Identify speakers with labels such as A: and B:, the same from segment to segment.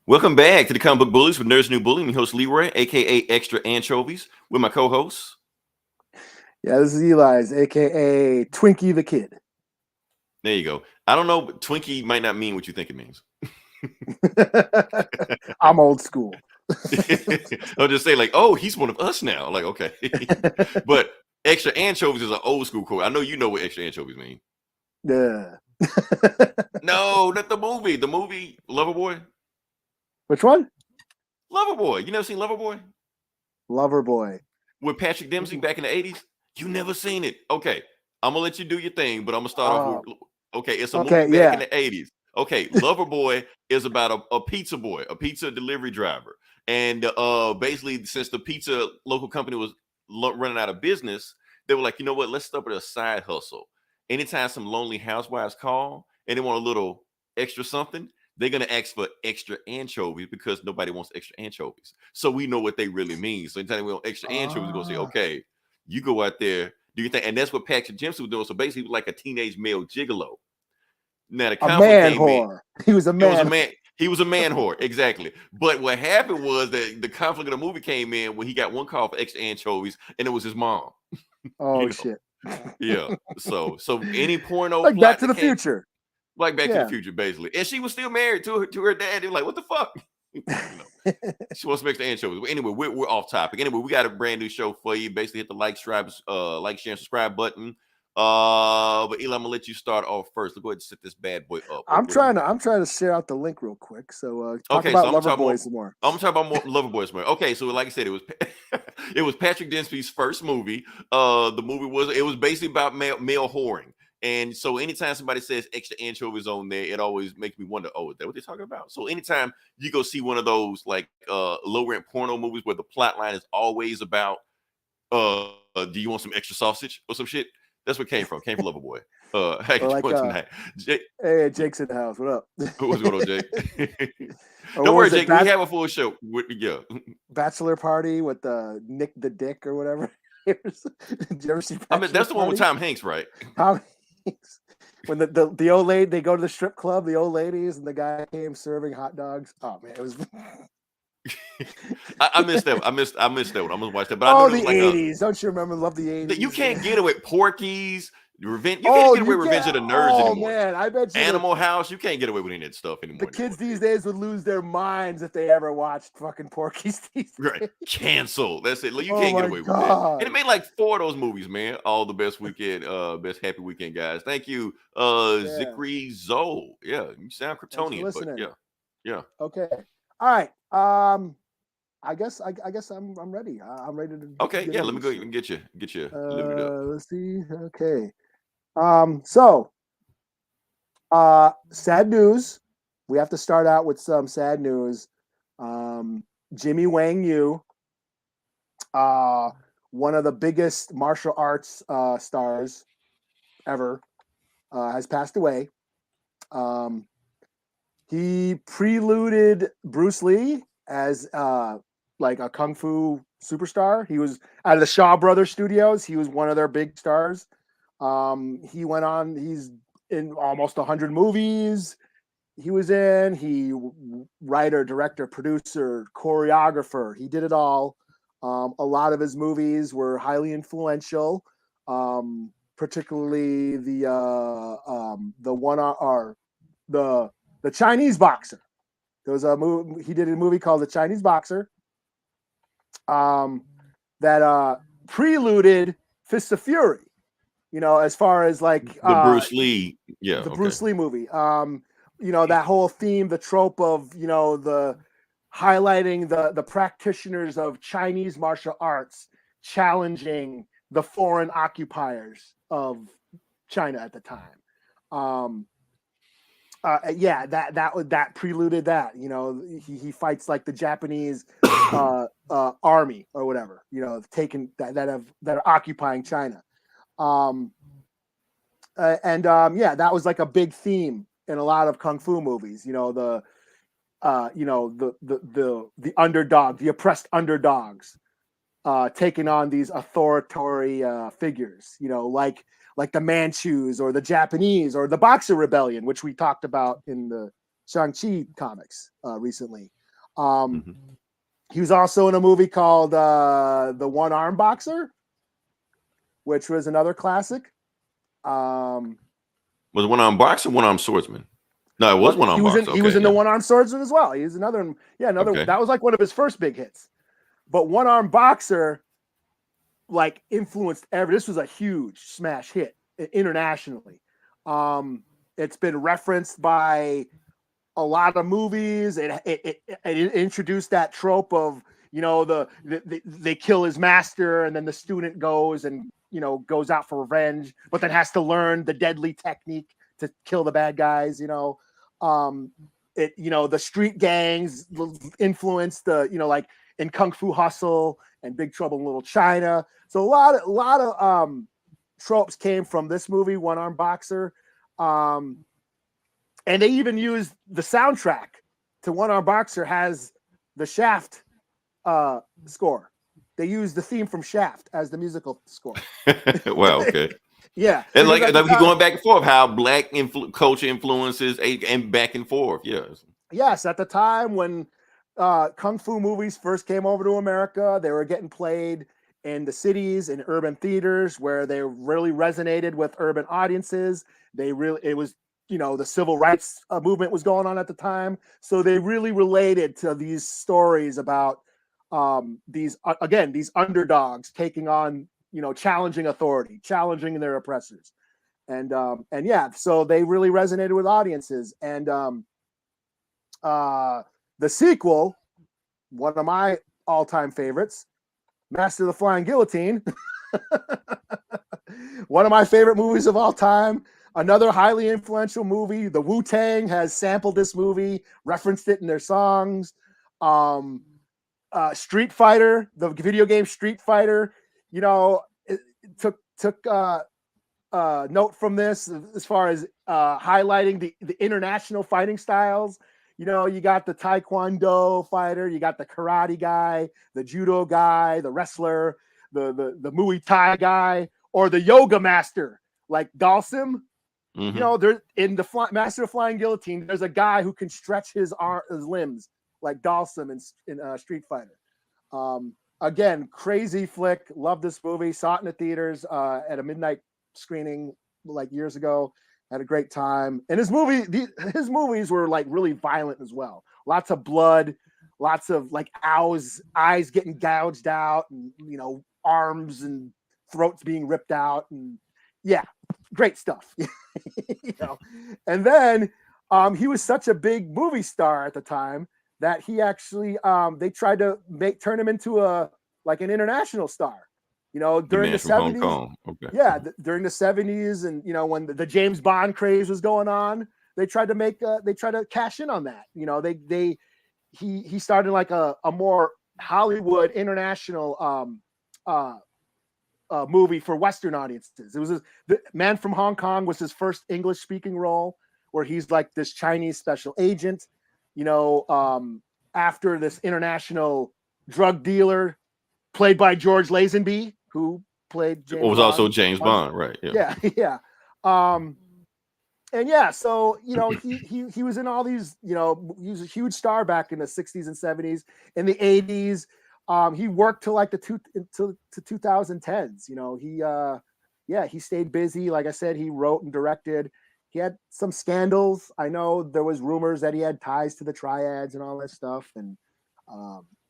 A: Welcome back to the Comic Book Bullies with Nerds New Bully. I'm your host Leroy, aka Extra Anchovies, with my co-hosts.
B: Yeah, this is Eli's, aka Twinkie the Kid.
A: There you go. I don't know, but Twinkie might not mean what you think it means.
B: I'm old school.
A: I'll just say like, oh, he's one of us now. Like, okay. But Extra Anchovies is an old school quote. I know you know what Extra Anchovies mean.
B: Yeah.
A: No, not the movie. The movie Loverboy.
B: Which one?
A: Loverboy. You never seen Loverboy?
B: Loverboy.
A: With Patrick Dempsey back in the 80s? You never seen it. Okay. I'm gonna let you do your thing, but I'm gonna start off with okay, it's a movie back in the 80s. Okay, Loverboy is about a pizza boy, a pizza delivery driver. And basically, since the pizza local company was running out of business, they were like, you know what, let's start with a side hustle. Anytime some lonely housewives call and they want a little extra something, they're gonna ask for extra anchovies because nobody wants extra anchovies. So we know what they really mean. So anytime we want extra anchovies, we're gonna say, okay, you go out there, do your thing. And that's what Patrick Dempsey was doing. So basically, he was like a teenage male gigolo. Now the conflict came in.
B: He was a man.
A: He was a man whore, exactly. But what happened was that the conflict of the movie came in when he got one call for extra anchovies, and it was his mom.
B: Oh shit!
A: Yeah. So any porno
B: like Back to the Future,
A: like Back to the Future, basically. And she was still married to her dad. They were like, what the fuck? She wants some extra anchovies. But anyway, we're off topic. Anyway, we got a brand new show for you. Basically, hit the like, share, and subscribe button. But Eli, I'm gonna let you start off first. Let's go ahead and set this bad boy up.
B: I'm trying to share out the link real quick. So talk about Loverboy some more.
A: I'm talking about more Loverboy some more. Okay, so like I said, it was Patrick Dempsey's first movie. The movie was basically about male whoring. And so anytime somebody says extra anchovies on there, it always makes me wonder, oh, is that what they're talking about? So anytime you go see one of those like low rent porno movies where the plot line is always about do you want some extra sausage or some shit? That's what came from Loverboy.
B: Hey, Jake's in the house. What up?
A: What's going on, Jake? Don't worry, Jake. We have a full show. Yeah.
B: Bachelor party with Nick the Dick or whatever. Did you ever see?
A: I mean, that's the one with Tom Hanks, right?
B: Tom Hanks. When the old lady, they go to the strip club, the old ladies, and the guy came serving hot dogs. Oh man, it was.
A: I missed that. I missed that one. I'm gonna watch that. But
B: the 80s. Don't you remember? Love the 80s.
A: You can't get away with Porky's. Revenge. You can't get away with Revenge of the Nerds anymore.
B: Man, I bet you.
A: Animal House. You can't get away with any of that stuff anymore.
B: The kids these days would lose their minds if they ever watched fucking Porky's these days.
A: Right. Cancel. That's it. You can't get away with that. And it made like 4 of those movies, man. All the best weekend, best happy weekend, guys. Thank you, Zikri Zoe. Yeah, you sound Kryptonian, but yeah.
B: Okay. All right. I guess I'm ready. I'm ready to.
A: Okay, yeah. Let me go and get you lifted up.
B: Let's see. Okay. Sad news. We have to start out with some sad news. Jimmy Wang Yoo, one of the biggest martial arts stars ever, has passed away. He preluded Bruce Lee as like a kung fu superstar. He was out of the Shaw Brothers studios. He was one of their big stars. He went on. He's in almost 100 movies. He was in. He writer, director, producer, choreographer. He did it all. A lot of his movies were highly influential. Particularly the one or the Chinese Boxer. There was a movie. He did a movie called The Chinese Boxer. That preluded Fists of Fury. You know, as far as like
A: the Bruce Lee,
B: Bruce Lee movie. You know, that whole theme, the trope of, you know, the highlighting the practitioners of Chinese martial arts challenging the foreign occupiers of China at the time. That preluded that. You know, he fights like the Japanese army or whatever. You know, taken that are occupying China. That was like a big theme in a lot of kung fu movies. You know, the underdog, the oppressed underdogs, taking on these authoritarian figures. You know, like the Manchus or the Japanese or the Boxer Rebellion, which we talked about in the Shang-Chi comics recently. He was also in a movie called The One-Arm Boxer, which was another classic.
A: Was it One-Arm Boxer or One-Arm Swordsman? No, it was One-Arm Boxer.
B: He was in The One-Arm Swordsman as well. He's another. That was like one of his first big hits. But One-Arm Boxer, like, influenced this was a huge smash hit internationally. It's been referenced by a lot of movies. It introduced that trope of, they kill his master and then the student goes and, goes out for revenge, but then has to learn the deadly technique to kill the bad guys. The street gangs influenced like in Kung Fu Hustle and Big Trouble in Little China. So a lot of tropes came from this movie, One-Arm Boxer. And they even used the soundtrack to One-Arm Boxer has the Shaft score. They used the theme from Shaft as the musical score.
A: Wow, okay.
B: Yeah.
A: And like he's going back and forth, how black culture influences and back and forth. Yes.
B: Yes, at the time when Kung Fu movies first came over to America, they were getting played in the cities, in urban theaters, where they really resonated with urban audiences. It was, the civil rights movement was going on at the time. So they really related to these stories about these underdogs taking on, challenging authority, challenging their oppressors. And so they really resonated with audiences. And the sequel, one of my all-time favorites, Master of the Flying Guillotine, one of my favorite movies of all time. Another highly influential movie. The Wu-Tang has sampled this movie, referenced it in their songs. Street Fighter, the video game Street Fighter, took note from this as far as highlighting the international fighting styles. You got the Taekwondo fighter, you got the karate guy, the judo guy, the wrestler, the Muay Thai guy, or the yoga master like Dalsim. There's in the Master of Flying Guillotine, there's a guy who can stretch his limbs like Dalsim in Street Fighter. Again, crazy flick. Love this movie. Saw it in the theaters at a midnight screening like years ago. Had a great time. And his movies were like really violent as well. Lots of blood, lots of like eyes getting gouged out, and arms and throats being ripped out, and yeah, great stuff. And then he was such a big movie star at the time that he actually they tried to turn him into an international star. During the 70s. Okay. Yeah, during the 70s, and when the James Bond craze was going on, they tried to cash in on that. He started like a more Hollywood international movie for Western audiences. It was the Man from Hong Kong was his first English speaking role, where he's like this Chinese special agent, after this international drug dealer played by George Lazenby, who played James
A: was
B: Bond.
A: Also James Bond, right?
B: Yeah. So he was in all these. He was a huge star back in the 60s and 70s. In the 80s, he worked till like the 2010s. He stayed busy. Like I said, he wrote and directed. He had some scandals. I know there was rumors that he had ties to the triads and all that stuff, and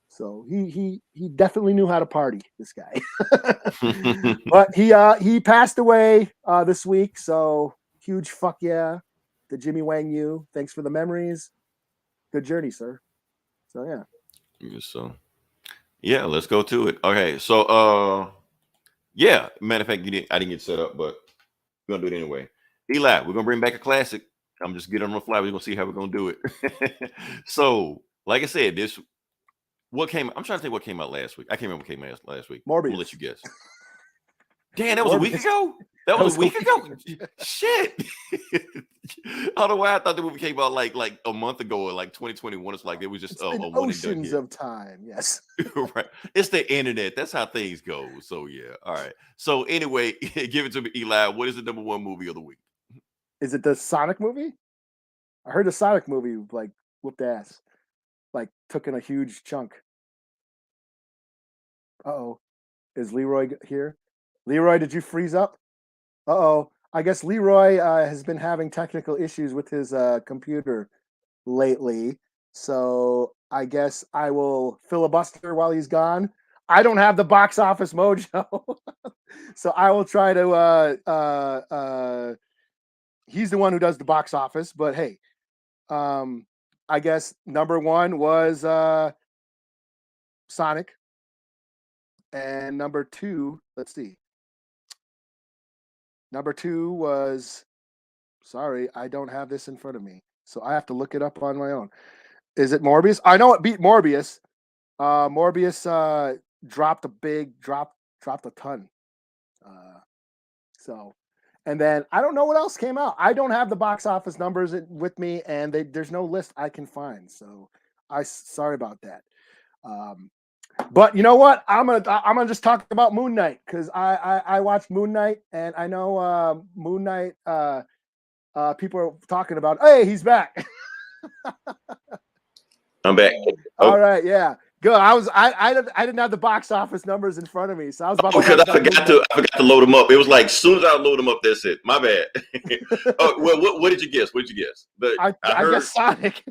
B: so he definitely knew how to party, this guy. But he passed away this week, so huge fuck yeah to Jimmy Wang Yoo. Thanks for the memories. Good journey, sir. So yeah.
A: So yeah, let's go to it. Okay, so yeah, matter of fact, I didn't get set up, but we're gonna do it anyway. Eli, we're gonna bring back a classic. I'm just getting on the fly. We're gonna see how we're gonna do it. So, like I said, I'm trying to think what came out last week. I can't remember what came out last week.
B: Morbius.
A: We'll let you guess. Damn, that was Morbius. A week ago? That was a week ago? Shit. I don't know why I thought the movie came out like a month ago or like 2021. It's like it was just a
B: oceans of time. Yes.
A: Right. It's the internet. That's how things go. So yeah. All right. So anyway, give it to me, Eli. What is the #1 movie of the week?
B: Is it the Sonic movie? I heard the Sonic movie like whooped ass, like took in a huge chunk. Uh-oh. Is Leroy here? Leroy, did you freeze up? Uh-oh. I guess Leroy has been having technical issues with his computer lately. So I guess I will filibuster while he's gone. I don't have the box office mojo. So I will try to he's the one who does the box office, but hey, I guess number one was Sonic. And number two, let's see. Number two was, sorry, I don't have this in front of me. So I have to look it up on my own. Is it Morbius? I know it beat Morbius. Morbius dropped a ton. So, and then I don't know what else came out. I don't have the box office numbers with me, and there's no list I can find. So sorry about that. But you know what? I'm gonna just talk about Moon Knight because I watched Moon Knight, and I know Moon Knight. People are talking about, hey, he's back.
A: I'm back.
B: Oh. All right, yeah, good. I didn't have the box office numbers in front of me, so I was about
A: because I forgot to load them up. It was like as soon as I load them up, that's it. My bad. Oh, well, what did you guess? What did you guess?
B: I guess Sonic.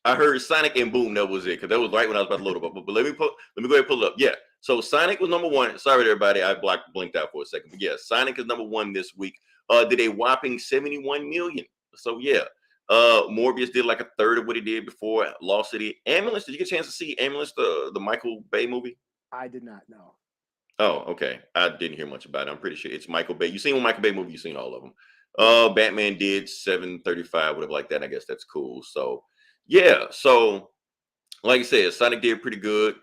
A: I heard Sonic and boom, that was it. Because that was right when I was about to load them up. But let me go ahead and pull it up. Yeah. So Sonic was number one. Sorry, everybody. I blinked out for a second. But yeah, Sonic is number one this week. Did a whopping 71 million. So yeah. Morbius did like a third of what he did before. Lost City. Ambulance. Did you get a chance to see Ambulance, the Michael Bay movie?
B: I did not know.
A: Oh, okay. I didn't hear much about it. I'm pretty sure it's Michael Bay. You seen one Michael Bay movie? You seen all of them? Batman did 735, whatever like that. I guess that's cool. So yeah. So like I said, Sonic did pretty good.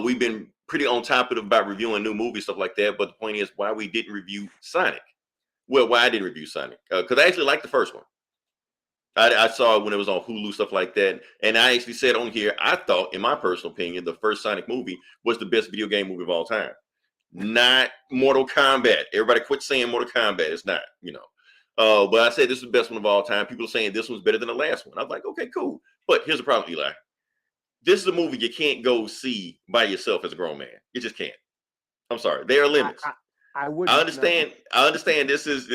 A: We've been pretty on top of it about reviewing new movies, stuff like that. But the point is why we didn't review Sonic. Well, why I didn't review Sonic because I actually liked the first one. I saw it when it was on Hulu, stuff like that. And I actually said on here, I thought, in my personal opinion, the first Sonic movie was the best video game movie of all time. Not Mortal Kombat. Everybody quit saying Mortal Kombat. It's not, but I said this is the best one of all time. People are saying this one's better than the last one. I was like, okay, cool. But here's the problem, Eli. This is a movie you can't go see by yourself as a grown man. You just can't. I'm sorry. There are limits.
B: I
A: understand. I understand this is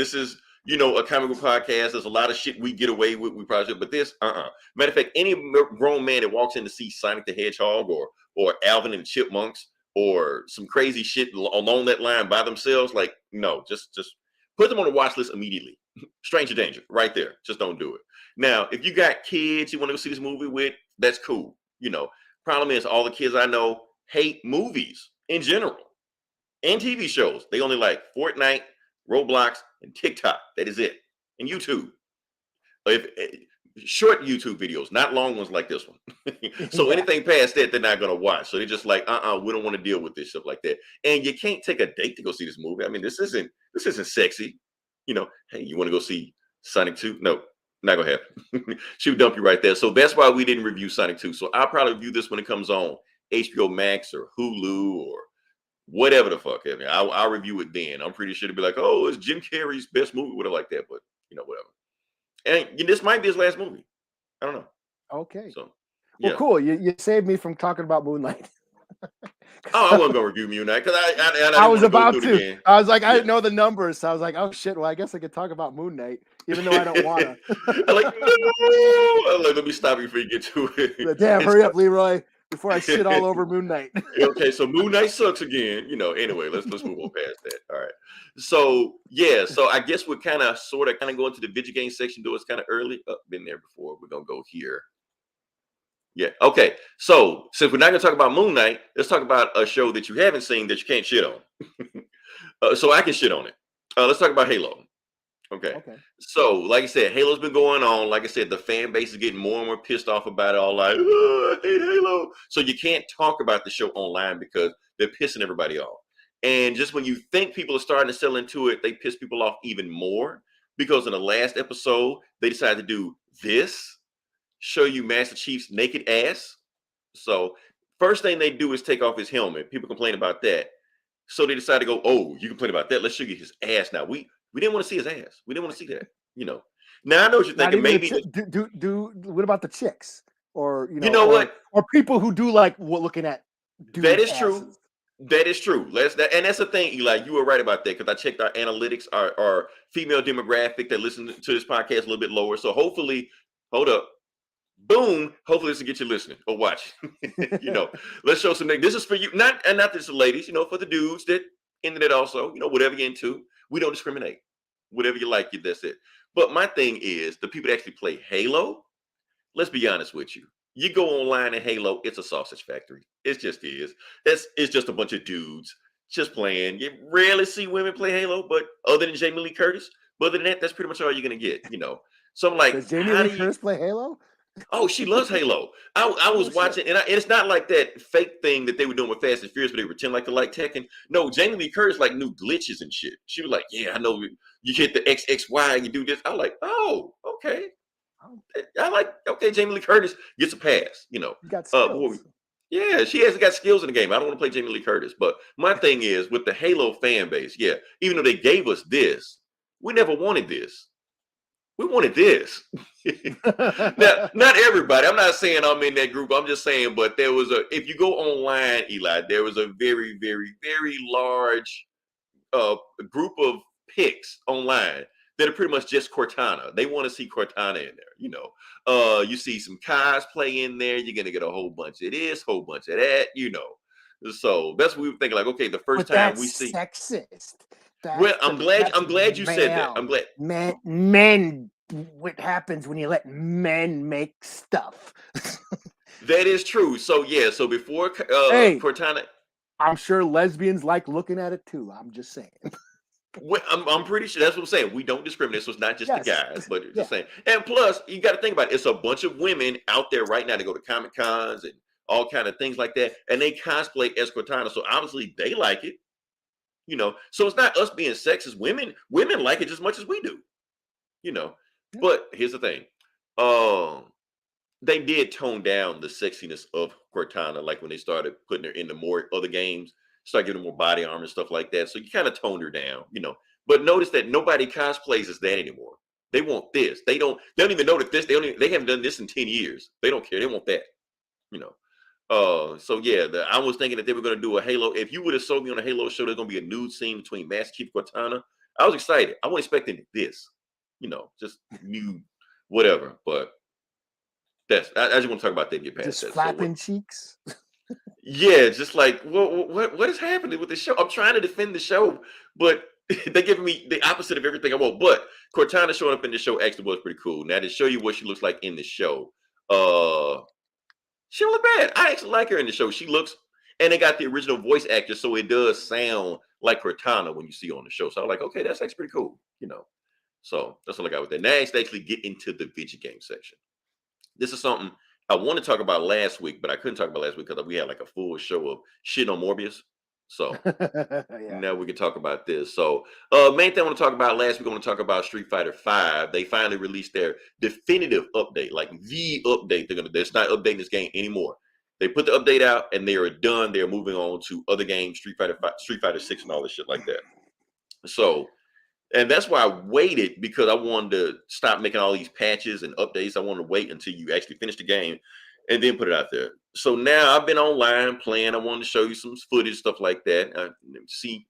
A: a comic book podcast. There's a lot of shit we get away with. We probably should, but this, Matter of fact, any grown man that walks in to see Sonic the Hedgehog or Alvin and the Chipmunks or some crazy shit along that line by themselves, like, no, just put them on the watch list immediately. Stranger danger, right there. Just don't do it. Now, if you got kids you want to go see this movie with, that's cool. Problem is all the kids I know hate movies in general and TV shows. They only like Fortnite, Roblox, and TikTok. That is it. And YouTube. Short YouTube videos, not long ones like this one. So anything past that, they're not going to watch. So they're just like, we don't want to deal with this stuff like that. And you can't take a date to go see this movie. I mean, this isn't sexy. Hey, you want to go see Sonic 2? No, not going to happen. She would dump you right there. So that's why we didn't review Sonic 2. So I'll probably review this when it comes on HBO Max or Hulu or whatever the fuck. I mean, I'll review it then. I'm pretty sure to be like, oh, it's Jim Carrey's best movie, whatever like that. But whatever. And this might be his last movie. I don't know.
B: Okay.
A: So,
B: yeah. Well, cool. You saved me from talking about Moonlight.
A: I wasn't gonna review Moonlight because
B: I was about to. I was like, I didn't know the numbers, so I was like, oh shit. Well, I guess I could talk about Moon Knight, even though I don't want to.
A: Let me stop you before you get to it.
B: Damn, hurry up, Leroy, before I shit all over Moon Knight.
A: Okay, so Moon Knight sucks again. Anyway, let's move on past that. All right. So so I guess we're kind of go into the video game section, though it's kind of early. Been there before. We're gonna go here. Yeah. Okay. So since we're not gonna talk about Moon Knight, let's talk about a show that you haven't seen that you can't shit on. So I can shit on it. Let's talk about Halo. Okay. So, like I said, Halo's been going on. Like I said, the fan base is getting more and more pissed off about it. All like, I hate Halo. So you can't talk about the show online because they're pissing everybody off. And just when you think people are starting to sell into it, they piss people off even more because in the last episode, they decided to do this. Show you Master Chief's naked ass. So first thing they do is take off his helmet. People complain about that. So they decide to go, oh, you complain about that. Let's show you his ass now. We didn't want to see his ass. We didn't want to see that, Now I know what you're
B: Not
A: thinking.
B: even
A: Maybe
B: do what about the chicks? Or
A: you know what?
B: or people who do like looking at
A: That
B: dudes'
A: is true.
B: asses.
A: That is true. And that's the thing, Eli. You were right about that because I checked our analytics, our female demographic that listen to this podcast a little bit lower. So hopefully, hold up, boom. Hopefully, this will get you listening or watching. Let's show some. This is for you, not just the ladies. For the dudes that into that also. Whatever you're into, we don't discriminate. Whatever you like, that's it. But my thing is the people that actually play Halo. Let's be honest with you. You go online in Halo, it's a sausage factory. It just is. It's just a bunch of dudes just playing. You rarely see women play Halo, but other than Jamie Lee Curtis, but other than that, that's pretty much all you're gonna get. So I'm like,
B: does Jamie Lee Curtis play Halo?
A: Oh, she loves Halo. I was watching, and it's not like that fake thing that they were doing with Fast and Furious, where they pretend like they like Tekken. No, Jamie Lee Curtis like new glitches and shit. She was like, "Yeah, I know you hit the XXY and you do this." I was like, "Oh, okay." I like, okay, Jamie Lee Curtis gets a pass,
B: You got skills.
A: Yeah, she hasn't got skills in the game. I don't want to play Jamie Lee Curtis. But my thing is with the Halo fan base, yeah, even though they gave us this, we never wanted this. We wanted this. Now, not everybody. I'm not saying I'm in that group. I'm just saying, but if you go online, Eli, there was a very, very, very large group of picks online that are pretty much just Cortana. They want to see Cortana in there. You see some cosplay in there. You're gonna get a whole bunch of this, whole bunch of that. So that's what we were thinking. Like, okay, the first time we see
B: sexist.
A: I'm glad you said that. I'm glad
B: men. What happens when you let men make stuff?
A: That is true. So yeah. So before Cortana,
B: I'm sure lesbians like looking at it too. I'm just saying.
A: Well, I'm pretty sure that's what I'm saying. We don't discriminate, so it's not just the guys, but just saying. And plus, you got to think about it. It's a bunch of women out there right now that go to Comic Cons and all kind of things like that, and they cosplay as Cortana. So obviously, they like it. So it's not us being sexist. Women like it just as much as we do. But here's the thing. They did tone down the sexiness of Cortana, like when they started putting her into more other games. Start giving her more body armor and stuff like that. So you kind of toned her down, But notice that nobody cosplays as that anymore. They want this. They don't even know that they haven't done this in 10 years. They don't care. They want that. So yeah, I was thinking that they were gonna do a Halo. If you would have sold me on a Halo show, there's gonna be a nude scene between Master Chief and Cortana. I was excited. I wasn't expecting this, just nude, whatever. But I just want to talk about that and get past
B: just
A: that.
B: Flapping cheeks.
A: Yeah, just like what is happening with the show? I'm trying to defend the show, but they're giving me the opposite of everything I want. But Cortana showing up in the show actually was pretty cool. Now to show you what she looks like in the show, she don't look bad. I actually like her in the show. She looks, and they got the original voice actor, so it does sound like Cortana when you see her on the show. So I'm like, okay, that's actually pretty cool, So that's what I got with that. Now let's actually get into the video game section. This is something I want to talk about last week, but I couldn't talk about last week because we had like a full show of shit on Morbius. So now we can talk about this. So main thing I want to talk about last week, I want to talk about Street Fighter V. They finally released their definitive update, like the update. They're not updating this game anymore. They put the update out and they are done. They're moving on to other games, Street Fighter 6 and all this shit like that. So, and that's why I waited, because I wanted to stop making all these patches and updates. I wanted to wait until you actually finish the game and then put it out there. So now I've been online playing. I wanted to show you some footage, stuff like that. See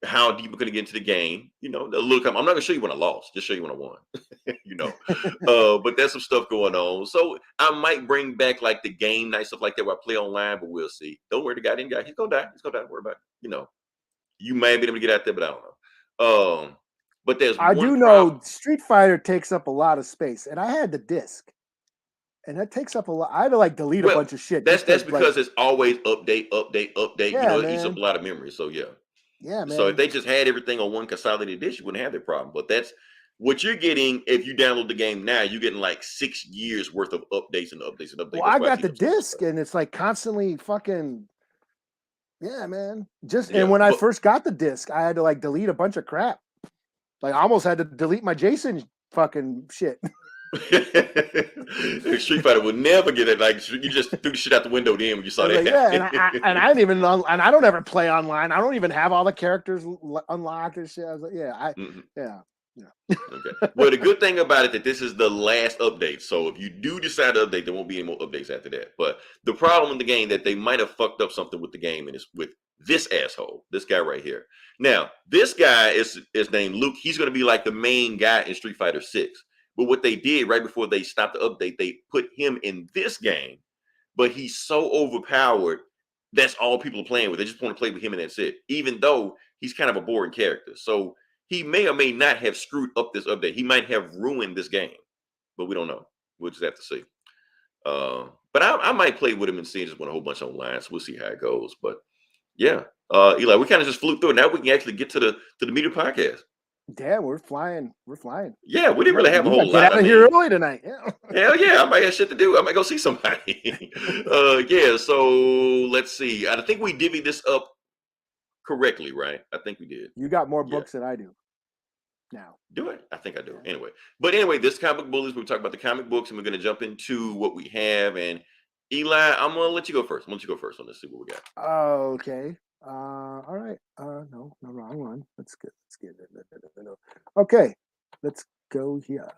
A: how deep we're going to get into the game. I'm not going to show you when I lost, just show you when I won. But there's some stuff going on. So I might bring back like the game night, stuff like that, where I play online, but we'll see. Don't worry, the guy didn't die. He's going to die. Don't worry about it. You may be able to get out there, but I don't know. But
B: I do know Street Fighter takes up a lot of space, and I had the disc, and that takes up a lot. I had to delete a bunch of shit.
A: That's because it's always update.
B: Yeah,
A: it eats up a lot of memory. So yeah,
B: man.
A: So if they just had everything on one consolidated disk, you wouldn't have that problem. But that's what you're getting if you download the game now. You're getting like 6 years worth of updates and updates and updates.
B: Well, I got the disc, and it's like constantly fucking. Yeah, man. And when I first got the disc, I had to delete a bunch of crap. I almost had to delete my Jason fucking shit.
A: Street Fighter would never get it. You just threw the shit out the window then when you saw that.
B: Yeah, and I didn't even, and I don't ever play online. I don't even have all the characters unlocked and shit. I was like, yeah.
A: Okay. Well, the good thing about it that this is the last update. So if you do decide to update, there won't be any more updates after that. But the problem in the game that they might have fucked up something with the game, and it's with this asshole, this guy right here. Now, this guy is named Luke. He's going to be like the main guy in Street Fighter 6. But what they did right before they stopped the update, they put him in this game, but he's so overpowered. That's all people are playing with. They just want to play with him and that's it. Even though he's kind of a boring character. So he may or may not have screwed up this update. He might have ruined this game, but we don't know. We'll just have to see. But I might play with him and see. Just want a whole bunch online, so we'll see how it goes. But yeah, Eli, we kind of just flew through it. Now we can actually get to the meat of the podcast.
B: Damn, we're flying. We're flying.
A: Yeah, we didn't really have a whole lot.
B: Get out of here early tonight. Yeah.
A: Hell yeah, I might have shit to do. I might go see somebody. Yeah, so let's see. I think we divvied this up correctly, right? I think we did.
B: You got more books than I do now.
A: Do I? I think I do. Anyway, this comic book bullies, we'll talk about the comic books and we're going to jump into what we have. And Eli, I'm going to let you go first. I'm going to let you go first on this, see what we got.
B: Okay. All right. No, wrong one. Let's get it. Okay. Let's go here.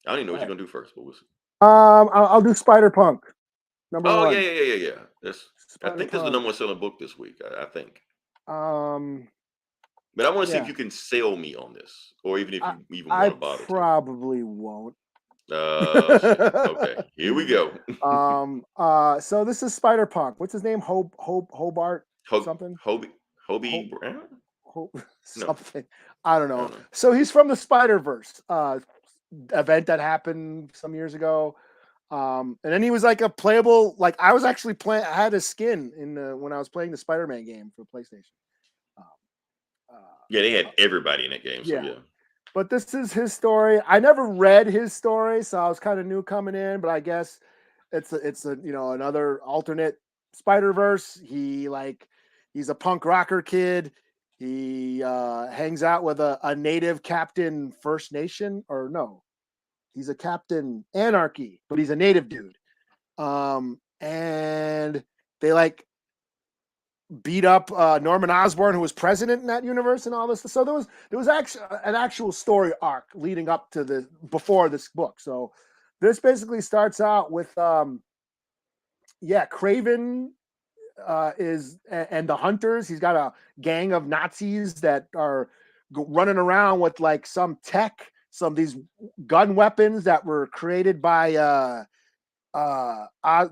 A: I don't even know what you're going to do first, but we'll see.
B: I'll do Spider-Punk. Number one.
A: Yeah. I think this is the number one selling book this week. I think. But I want to see if you can sell me on this, or even if you even want to bother.
B: I probably won't.
A: Okay, here we go.
B: So this is Spider-Punk. What's his name? Hobart something?
A: Hobie Brown?
B: Something. I don't know. So he's from the Spider-Verse event that happened some years ago. And then he was like a playable, like I was actually playing, I had a skin when I was playing the Spider-Man game for PlayStation.
A: Yeah, they had everybody in that game. So yeah.
B: But this is his story. I never read his story, so I was kind of new coming in. But I guess it's another alternate Spider-Verse. He's a punk rocker kid. He hangs out with a native Captain First Nation, or no, he's a Captain Anarchy, but he's a native dude. And they beat up Norman Osborn, who was president in that universe, and all this. So there was actually an actual story arc leading up to before this book. So this basically starts out with Kraven and the Hunters. He's got a gang of Nazis that are running around with some tech, some of these gun weapons that were created by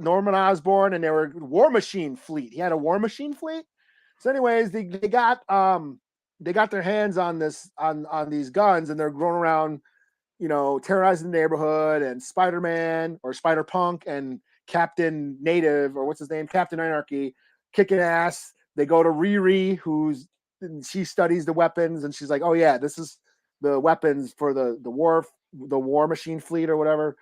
B: Norman Osborn, and they were War Machine fleet. He had a War Machine fleet. So, anyways, they got their hands on these guns, and they're going around, terrorizing the neighborhood. And Spider-Man or Spider-Punk and Captain Native, or what's his name, Captain Anarchy, kicking ass. They go to Riri, she studies the weapons, and she's like, "Oh yeah, this is the weapons for the War Machine fleet or whatever."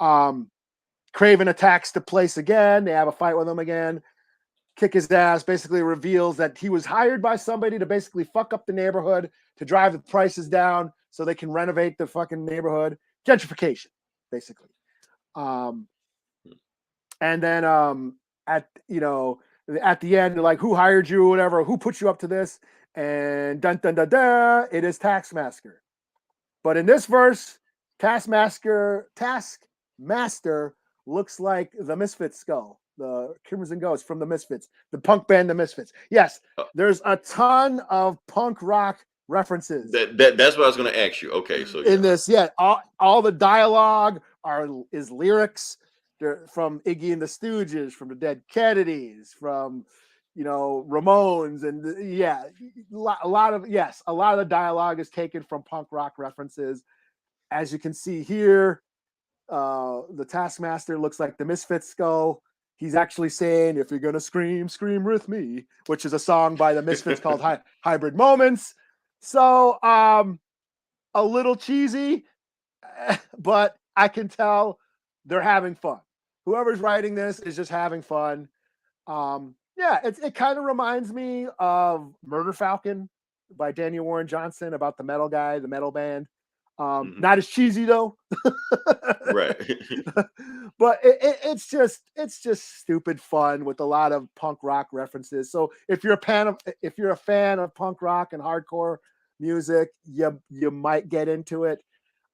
B: Kraven attacks the place again. They have a fight with him again. Kick his ass. Basically reveals that he was hired by somebody to basically fuck up the neighborhood, to drive the prices down so they can renovate the fucking neighborhood. Gentrification, basically. And then at the end, they're like, "Who hired you?" Or whatever. "Who put you up to this?" And dun dun dun dun, it is Taskmaster. But in this verse, Taskmaster looks like the Misfits skull, the Crimson Ghost from the Misfits, the punk band, the Misfits. Yes, there's a ton of punk rock references.
A: That's what I was going to ask you. Okay, so
B: in this, all the dialogue is lyrics. They're from Iggy and the Stooges, from the Dead Kennedys, from Ramones, and a lot of the dialogue is taken from punk rock references. As you can see here, the Taskmaster looks like the Misfits skull. He's actually saying, "If you're gonna scream, scream with me," which is a song by the Misfits called Hybrid Moments. So a little cheesy, but I can tell they're having fun. Whoever's writing this is just having fun. It kind of reminds me of Murder Falcon by Daniel Warren Johnson, about the metal guy, the metal band. Not as cheesy though.
A: Right.
B: But it's just stupid fun with a lot of punk rock references. So if you're a fan of punk rock and hardcore, music, you might get into it.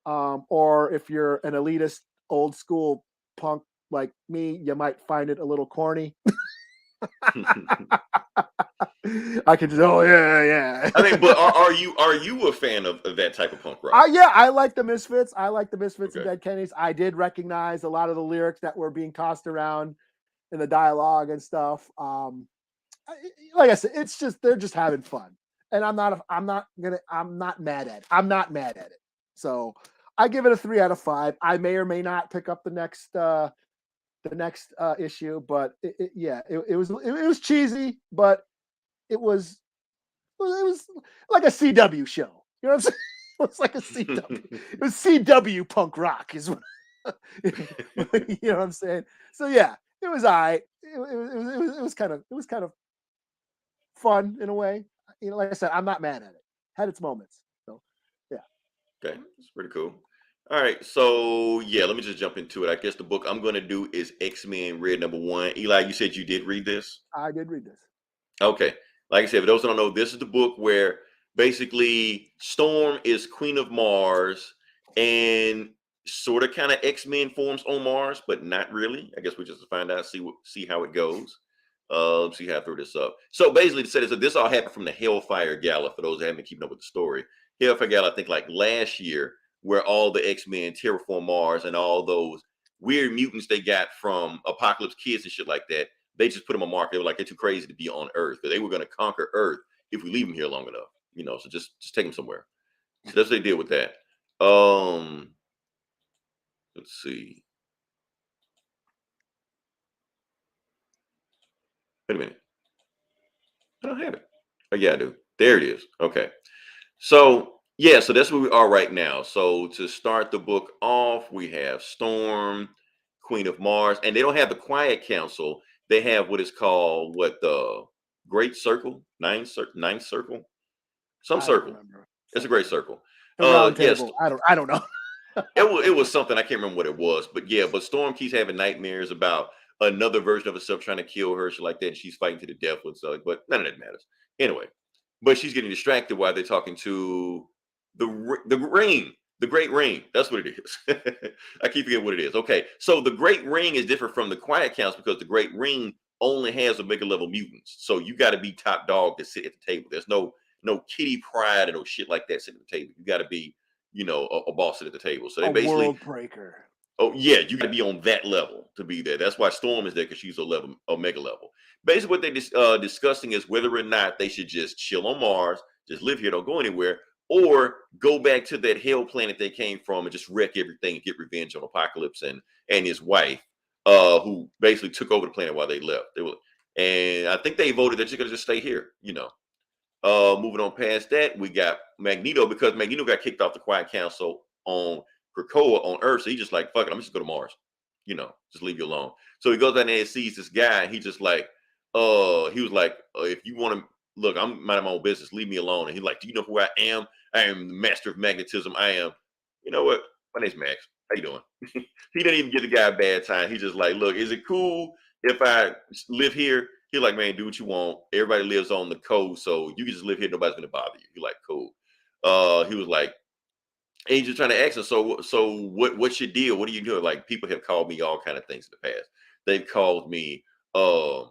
B: Or if you're an elitist old school punk like me, you might find it a little corny. I could just, oh yeah.
A: I mean, but are you a fan of that type of punk rock?
B: Yeah, I like the Misfits. I like the Misfits and
A: Okay.
B: Dead Kennedys. I did recognize a lot of the lyrics that were being tossed around in the dialogue and stuff. Like I said, it's just they're just having fun, and I'm not mad at it. I'm not mad at it. So I give it a 3 out of 5. I may or may not pick up the next issue, but it was cheesy, but it was like a CW show. You know what I'm saying? It was like a CW. It was CW punk rock, is what you know what I'm saying. So yeah, it was all right. It was kind of fun in a way. You know, like I said, I'm not mad at it. Had its moments. So yeah.
A: Okay, it's pretty cool. All right, so yeah, let me just jump into it. I guess the book I'm going to do is X-Men Red #1. Eli, you said you did read this?
B: I did read this.
A: Okay, like I said, for those who don't know, this is the book where basically Storm is Queen of Mars and sort of kind of X-Men forms on Mars, but not really. I guess we just find out, see how it goes. Let's see how I throw this up. So basically, to say this, so this all happened from the Hellfire Gala. For those that haven't been keeping up with the story, Hellfire Gala, I think like last year, where all the X-Men terraform Mars and all those weird mutants they got from Apocalypse Kids and shit like that, they just put them on mark. They were like, they're too crazy to be on Earth, because they were going to conquer Earth if we leave them here long enough, you know. So just take them somewhere. So that's what they did with that. Let's see. Wait a minute. I don't have it. Oh yeah, I do. There it is. Okay. So yeah, so that's where we are right now. So to start the book off, we have Storm, Queen of Mars, and they don't have the Quiet Council. They have what is called the Great Circle, ninth circle, some
B: I don't
A: circle.
B: remember.
A: It's a great circle.
B: The round
A: Yes,
B: table. I don't know.
A: it was something. I can't remember what it was, but yeah, but Storm keeps having nightmares about another version of herself trying to kill her, shit like that. And she's fighting to the death with stuff, but none of that matters. Anyway, but she's getting distracted while they're talking to the ring, the Great Ring. That's what it is. I keep forgetting what it is. Okay, so the Great Ring is different from the Quiet Council because the Great Ring only has Omega level mutants. So you got to be top dog to sit at the table. There's no Kitty Pryde or no shit like that sitting at the table. You got to be, you know, a boss at the table. So they basically
B: world breaker.
A: Oh yeah, you got to be on that level to be there. That's why Storm is there, because she's Omega level. Basically, what they're discussing is whether or not they should just chill on Mars, just live here, don't go anywhere, or go back to that hell planet they came from and just wreck everything and get revenge on Apocalypse and his wife, who basically took over the planet while they left. And I think they voted that you're gonna just stay here, you know. Moving on past that, we got Magneto, because Magneto got kicked off the Quiet Council on Krakoa on Earth. So he just like, fuck it, I'm just go to Mars. You know, just leave you alone. So he goes down there and sees this guy. And he just like, he was like, if you want to look, I'm minding my own business. Leave me alone. And he's like, do you know who I am? I am the master of magnetism. I am, you know what? My name's Max. How you doing? He didn't even give the guy a bad time. He just like, look, is it cool if I live here? He's like, man, do what you want. Everybody lives on the coast, so you can just live here. Nobody's gonna bother you. You're like, cool. He was like, and he's just trying to ask us, so what's your deal? What are you doing? Like, people have called me all kind of things in the past. They've called me a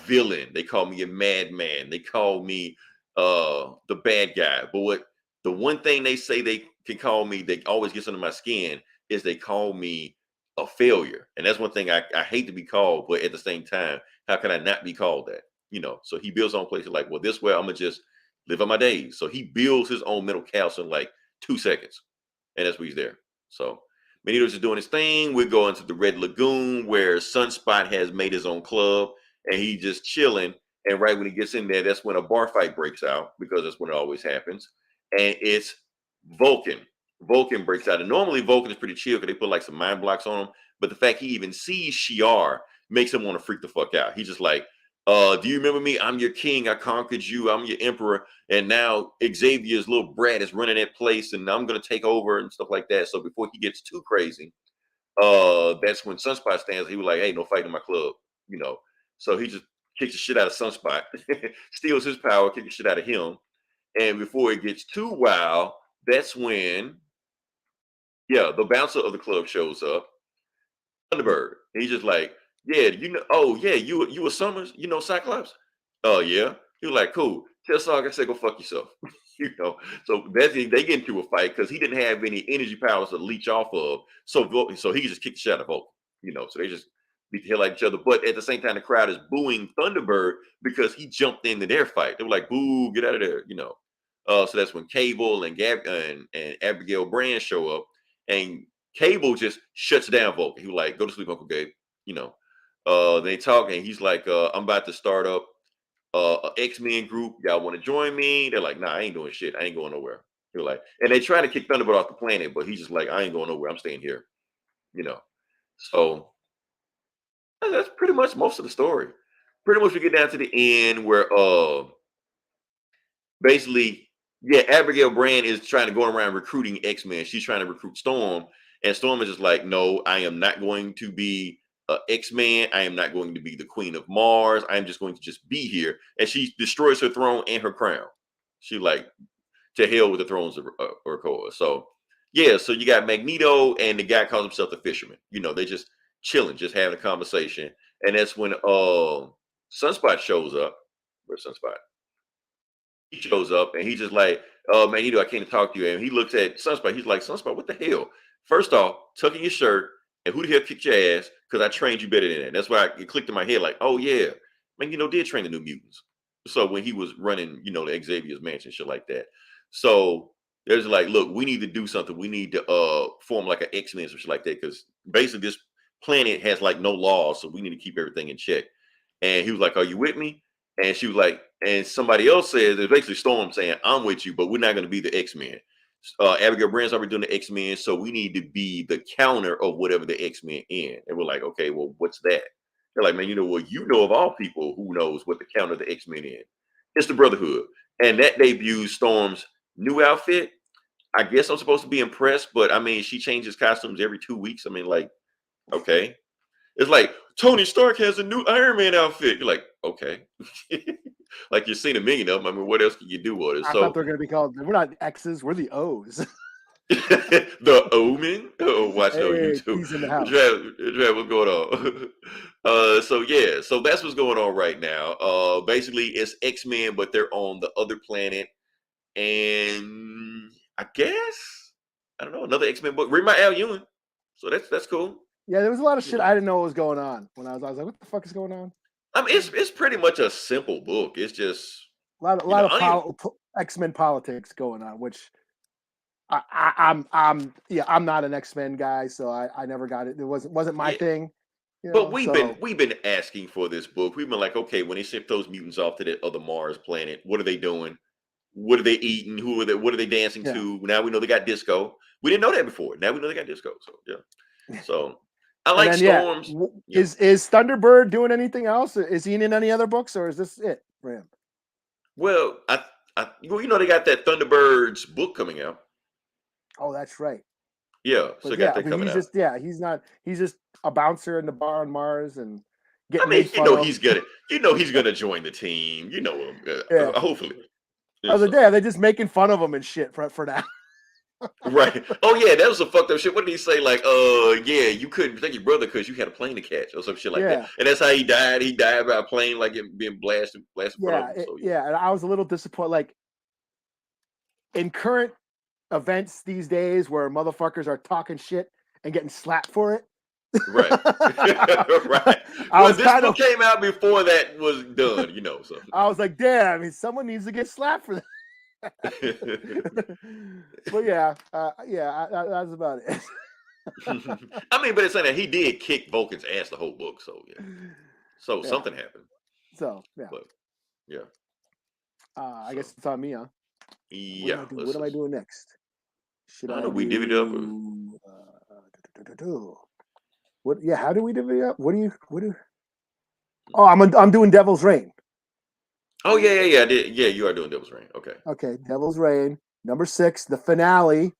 A: villain. They call me a madman. They call me the bad guy. But the one thing they say they can call me, they always gets under my skin, is they call me a failure. And that's one thing I hate to be called, but at the same time, how can I not be called that? You know, so he builds on places like, well, this way I'm gonna just live on my days. So he builds his own mental castle in like 2 seconds. And that's where he's there. So Magneto's just doing his thing. We're going to the Red Lagoon, where Sunspot has made his own club, and he just chilling. And right when he gets in there, that's when a bar fight breaks out, because that's when it always happens. And it's Vulcan. Vulcan breaks out. And normally Vulcan is pretty chill because they put like some mind blocks on him. But the fact he even sees Shi'ar makes him want to freak the fuck out. He's just like, do you remember me? I'm your king. I conquered you. I'm your emperor. And now Xavier's little brat is running that place, and I'm going to take over and stuff like that. So before he gets too crazy, that's when Sunspot stands. He was like, hey, no fighting in my club, you know. So he just kicks the shit out of Sunspot, steals his power, kicks the shit out of him. And before it gets too wild, that's when, the bouncer of the club shows up, Thunderbird. And he's just like, yeah, oh yeah, you were Summers, Cyclops? Oh yeah. He was like, cool. Tell Sark I said go fuck yourself. So they get into a fight because he didn't have any energy powers to leech off of. So he just kicked the shit out of Vulcan. So they just beat the hell out of each other. But at the same time, the crowd is booing Thunderbird because he jumped into their fight. They were like, boo, get out of there, So that's when Cable and and Abigail Brand show up, and Cable just shuts down Vulcan. He was like, go to sleep, Uncle Gabe. They talk, and he's like, I'm about to start up a X-Men group. Y'all want to join me? They're like, nah, I ain't doing shit. I ain't going nowhere. They're like, and they try to kick Thunderbird off the planet, but he's just like, I ain't going nowhere. I'm staying here. So that's pretty much most of the story. Pretty much we get down to the end where basically, Abigail Brand is trying to go around recruiting X-Men. She's trying to recruit Storm, and Storm is just like, no, I am not going to be X-Man. I am not going to be the Queen of Mars. I am just going to just be here. And she destroys her throne and her crown. She like, to hell with the thrones of Krakoa. So so you got Magneto, and the guy calls himself the Fisherman. They just chilling, just having a conversation. And that's when Sunspot shows up. Where's Sunspot? He shows up, and he's just like, Magneto, I can't talk to you. And he looks at Sunspot. He's like, Sunspot, what the hell? First off, tuck in your shirt, and who the hell kicked your ass? Because I trained you better than that. That's why it clicked in my head like, oh yeah, Magneto did train the New Mutants. So when he was running, the Xavier's mansion, shit like that. So there's like, look, we need to do something. We need to form like an X-Men or shit like that, because basically this planet has like no laws, so we need to keep everything in check. And he was like, are you with me? And she was like, and somebody else says, there's basically Storm saying, I'm with you, but we're not going to be the X-Men. Abigail Brand's already doing the X-Men, so we need to be the counter of whatever the X-Men in. And we're like, okay, well, what's that? They're like, man, of all people who knows what the counter of the X-Men in. It's the Brotherhood. And that debuts Storm's new outfit. I guess I'm supposed to be impressed, but I mean, she changes costumes every 2 weeks. I mean, like, okay. It's like Tony Stark has a new Iron Man outfit. You're like, okay. Like you've seen a million of them. I mean, what else can you do with it?
B: I thought they're going to be called, we're not X's, we're the O's.
A: The Omen? Oh, watch no YouTube.
B: He's in the house.
A: Trav, what's going on? So that's what's going on right now. Basically, it's X-Men, but they're on the other planet. And I guess, I don't know, another X-Men book written by Al Ewing. So that's cool.
B: Yeah, there was a lot of shit I didn't know what was going on when I was like, what the fuck is going on?
A: I mean, it's pretty much a simple book. It's just
B: a lot of X-Men politics going on, which I'm not an X-Men guy, so I never got it. It wasn't my thing.
A: But we've been asking for this book. We've been like, okay, when they ship those mutants off to the other Mars planet, what are they doing? What are they eating? What are they dancing to? Now we know they got disco. We didn't know that before. Now we know they got disco. So yeah. So I like Storms.
B: Is Thunderbird doing anything else? Is he in any other books, or is this it for him?
A: Well, they got that Thunderbirds book coming out.
B: Oh, that's right.
A: Yeah, so got that coming out.
B: He's just a bouncer in the bar on Mars and getting.
A: I mean, he's gonna join the team. Hopefully.
B: I was like, yeah, they're just making fun of him and shit for that.
A: Right. Oh yeah, that was some fucked up shit. What did he say? Like, you couldn't take your brother because you had a plane to catch or some shit like that. And that's how he died. He died by a plane, like it being blasted.
B: And I was a little disappointed. Like in current events these days, where motherfuckers are talking shit and getting slapped for it.
A: Right. Right. This book came out before that was done, So
B: I was like, damn, someone needs to get slapped for that. But that's about it.
A: I mean, but it's saying that he did kick Vulcan's ass the whole book, so something happened.
B: So I guess it's on me, huh?
A: Yeah.
B: What am I doing next? Should I?
A: We divvied up.
B: What? Yeah. How do we divvy up? What do? Oh, I'm doing Devil's Reign.
A: Oh yeah. I did. Yeah, you are doing Devil's Reign. Okay.
B: Devil's Reign, number 6, the finale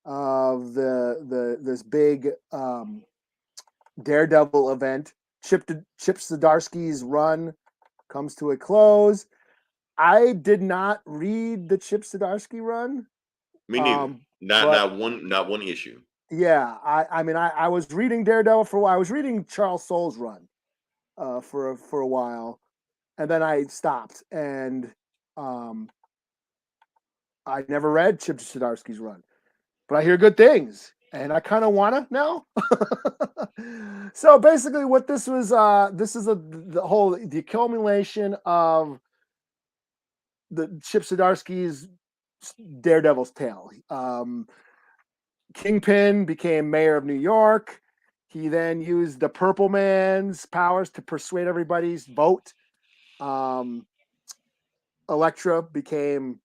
B: of this big Daredevil event. Chip Zdarsky's run comes to a close. I did not read the Chip Zdarsky run.
A: Me neither.
B: But
A: Not one issue.
B: yeah, I mean, I was reading Daredevil for a while. I was reading Charles Soule's run for a while, and then I stopped, and I never read Chip Zdarsky's run, but I hear good things, and I kind of wanna now. So basically, what this was, this is the accumulation of the Chip Zdarsky's Daredevil's tale. Kingpin became mayor of New York. He then used the Purple Man's powers to persuade everybody's vote. Elektra became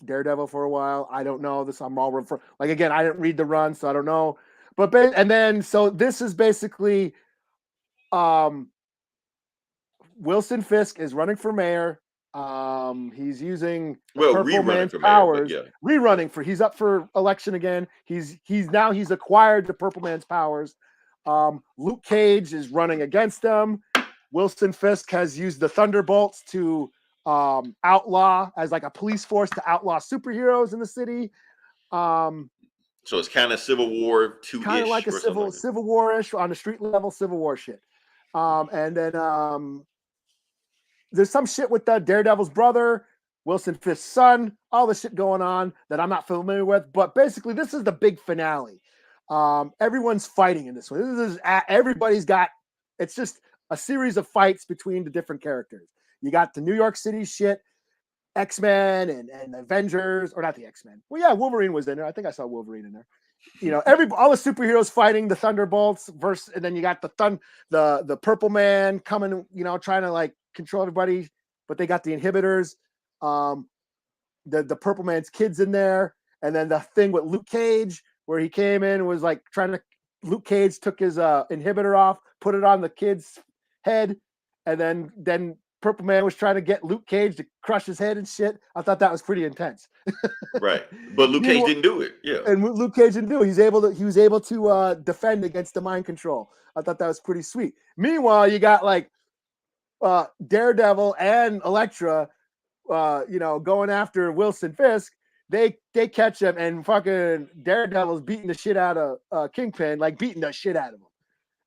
B: Daredevil for a while. I don't know this. I'm all like, again, I didn't read the run, so I don't know. But and then so this is basically Wilson Fisk is running for mayor. He's using Purple Man's powers.
A: Mayor,
B: rerunning for he's up for election again. He's acquired the Purple Man's powers. Luke Cage is running against him. Wilson Fisk has used the Thunderbolts to outlaw as like a police force to outlaw superheroes in the city.
A: So it's kind of Civil War 2-ish,
B: kind of like a Civil War-ish on the street level Civil War shit. And then there's some shit with the Daredevil's brother, Wilson Fisk's son, all the shit going on that I'm not familiar with. But basically, this is the big finale. Everyone's fighting in this one. This is everybody's got. It's just a series of fights between the different characters. You got the New York City shit, X-Men and Avengers, or not the X-Men. Well, yeah, Wolverine was in there. I think I saw Wolverine in there. You know, all the superheroes fighting the Thunderbolts versus, and then you got the Purple Man coming, you know, trying to like control everybody, but they got the inhibitors. The Purple Man's kids in there, and then the thing with Luke Cage where he came in and was like Luke Cage took his inhibitor off, put it on the kid's head, and then Purple Man was trying to get Luke Cage to crush his head and shit. I thought that was pretty intense.
A: Right. But Luke Cage didn't do it. Yeah.
B: And Luke Cage didn't do it. He was able to defend against the mind control. I thought that was pretty sweet. Meanwhile, you got like Daredevil and Elektra, you know, going after Wilson Fisk. They catch him, and fucking Daredevil's beating the shit out of Kingpin, like beating the shit out of him.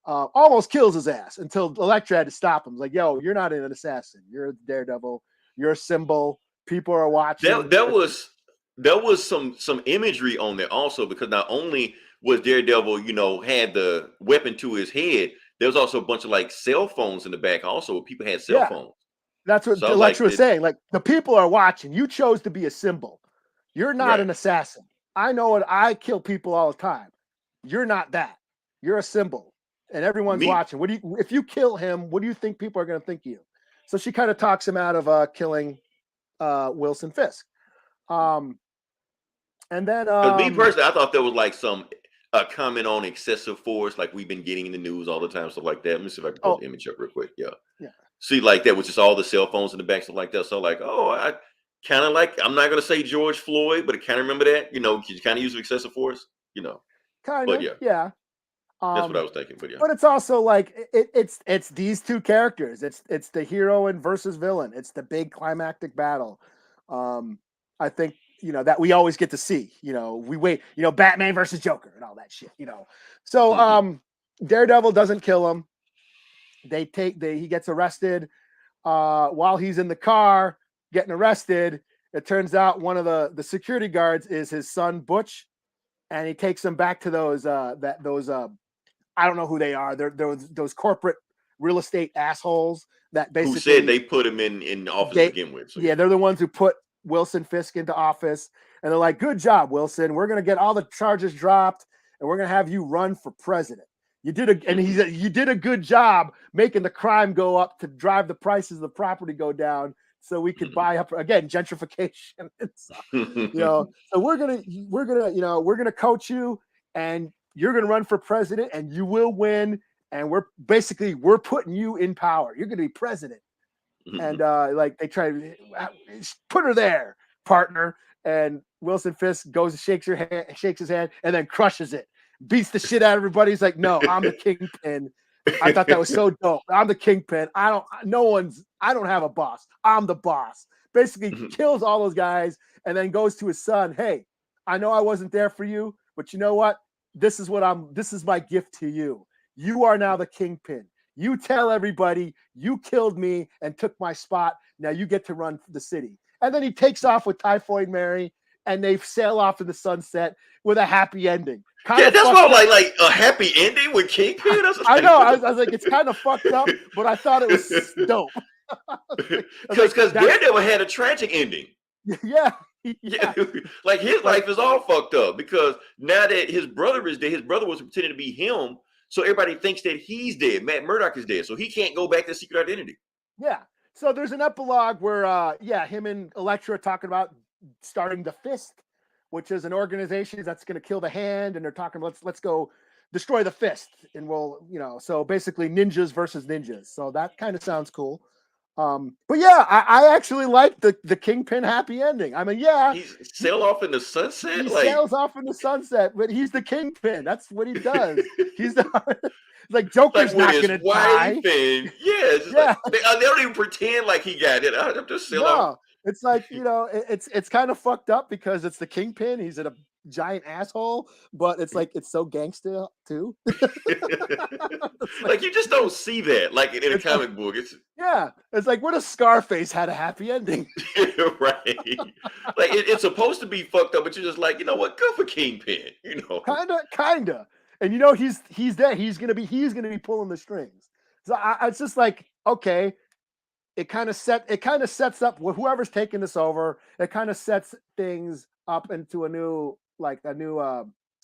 B: Almost kills his ass until Elektra had to stop him. It's like, yo, you're not an assassin. You're a Daredevil. You're a symbol. People are watching.
A: There was some imagery on there also, because not only was Daredevil, you know, had the weapon to his head, there was also a bunch of like cell phones in the back. Also, people had cell phones.
B: That's what Elektra was saying. Like, the people are watching. You chose to be a symbol. You're not an assassin. I know it. I kill people all the time. You're not that. You're a symbol. And everyone's watching. If you kill him, what do you think people are going to think of you? So she kind of talks him out of killing Wilson Fisk. And then
A: me personally, I thought there was like some comment on excessive force, like we've been getting in the news all the time, stuff like that. Let me see if I can pull the image up real quick. Yeah. See, like that was just all the cell phones in the back, stuff like that. So like, I kind of like, I'm not going to say George Floyd, but I kind of remember that, you know, you kind of use excessive force, you know.
B: Kind of, yeah.
A: That's what I was thinking, but yeah.
B: But it's also like it's these two characters. It's the hero and versus villain. It's the big climactic battle. I think, you know, that we always get to see. You know, we wait. You know, Batman versus Joker and all that shit. You know, so Daredevil doesn't kill him. He gets arrested while he's in the car getting arrested. It turns out one of the security guards is his son Butch, and he takes him back to those I don't know who they are. They're those corporate real estate assholes that basically,
A: who said they put him in office to begin with. So
B: yeah, they're the ones who put Wilson Fisk into office, and they're like, "Good job, Wilson. We're gonna get all the charges dropped, and we're gonna have you run for president. You did a good job making the crime go up to drive the prices of the property go down, so we could buy up again gentrification and stuff. You know, so we're gonna coach you, and you're going to run for president, and you will win. And we're putting you in power. You're going to be president." And like they try to put her there, partner. And Wilson Fisk goes and shakes his hand, and then crushes it, beats the shit out of everybody. He's like, "No, I'm the kingpin." I thought that was so dope. I'm the kingpin. I don't have a boss. I'm the boss. basically kills all those guys, and then goes to his son. Hey, I know I wasn't there for you, but you know what? This is my gift to you. You are now the kingpin. You tell everybody you killed me and took my spot. Now you get to run the city. And then he takes off with Typhoid Mary, and they sail off in the sunset with a happy ending.
A: That's what I'm like a happy ending with Kingpin.
B: I know. I was like, it's kind of fucked up, but I thought it was dope.
A: Because Daredevil had a tragic ending.
B: Yeah.
A: Like his life is all fucked up because now that his brother is dead, his brother was pretending to be him. So everybody thinks that he's dead. Matt Murdock is dead. So he can't go back to secret identity.
B: Yeah. So there's an epilogue where, him and Elektra are talking about starting the Fist, which is an organization that's going to kill the Hand. And they're talking, let's go destroy the Fist. And we'll, so basically ninjas versus ninjas. So that kind of sounds cool. But yeah, I actually like the Kingpin happy ending. I mean, yeah,
A: he sails off in the sunset.
B: He sails off in the sunset, but he's the Kingpin. That's what he does. He's like Joker's not gonna die.
A: Like, they don't even pretend like he got it. I'm just sail off.
B: It's like it's kind of fucked up because it's the Kingpin. He's a giant asshole, but it's like it's so gangster too.
A: Like you just don't see that like in a comic book.
B: It's like what if Scarface had a happy ending?
A: Right. Like it's supposed to be fucked up, but you're just like, you know what, good for Kingpin,
B: kinda. And he's there. He's gonna be pulling the strings. So it's just like, okay, it kind of sets up whoever's taking this over. It kind of sets things up into a new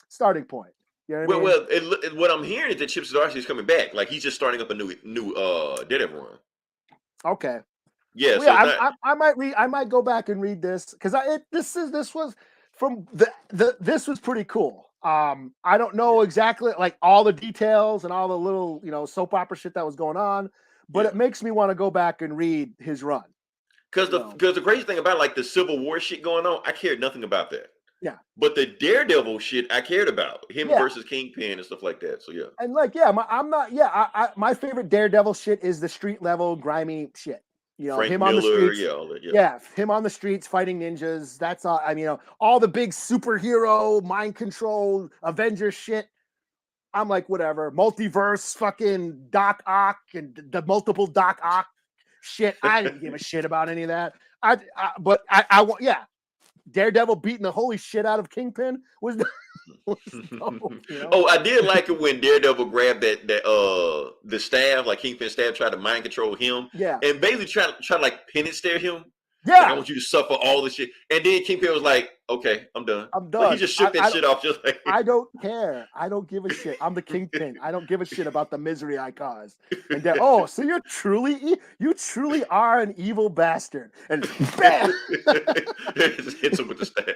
B: starting point. You know what I mean?
A: What I'm hearing is that Chip Zdarsky is coming back. Like he's just starting up a new Daredevil run.
B: Okay.
A: Yeah.
B: Well, I might go back and read this because this was pretty cool. I don't know exactly like all the details and all the little soap opera shit that was going on, but it makes me want to go back and read his run.
A: Because the crazy thing about like the Civil War shit going on, I cared nothing about that.
B: Yeah.
A: But the Daredevil shit, I cared about him versus Kingpin and stuff like that. So yeah.
B: And like, my favorite Daredevil shit is the street level grimy shit.
A: Frank
B: him
A: Miller,
B: on the streets.
A: all that,
B: him on the streets fighting ninjas. That's all. I mean, all the big superhero mind control Avengers shit. I'm like, whatever. Multiverse, fucking Doc Ock and the multiple Doc Ock shit. I didn't give a shit about any of that. But I want, Daredevil beating the holy shit out of Kingpin was dope,
A: Oh, I did like it when Daredevil grabbed the staff, like Kingpin staff, tried to mind control him.
B: Yeah.
A: And basically try to like penance stare him.
B: Yeah.
A: Like, I want you to suffer all this shit. And then Kingpin was like, okay, I'm done. Like, he just shook that shit off just like
B: I don't care. I don't give a shit. I'm the Kingpin. I don't give a shit about the misery I caused. And then, so you truly are an evil bastard. And bam!
A: Just hits him with the staff.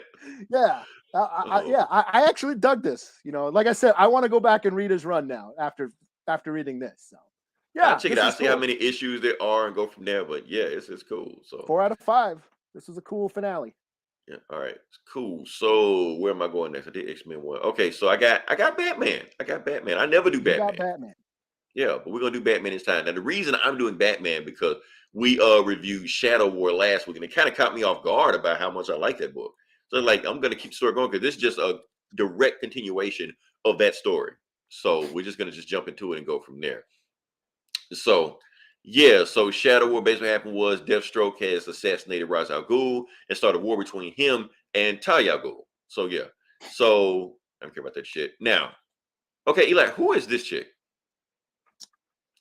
B: Yeah. I actually dug this. Like I said, I want to go back and read his run now after reading this. So
A: I'll check it out, see how many issues there are and go from there. But yeah, it's cool. So
B: 4 out of 5. This was a cool finale.
A: Yeah, all right, cool. So where am I going next? I did X-Men 1. Okay, so I got Batman. I never do Batman. Yeah, but we're gonna do Batman this time. Now the reason I'm doing Batman because we reviewed Shadow War last week, and it kind of caught me off guard about how much I like that book. So like I'm gonna keep the story going because this is just a direct continuation of that story. So we're just gonna jump into it and go from there. So Shadow War basically happened was Deathstroke has assassinated Ra's al Ghul and started a war between him and Talia al Ghul. So I don't care about that shit. Now, okay, Eli, who is this chick?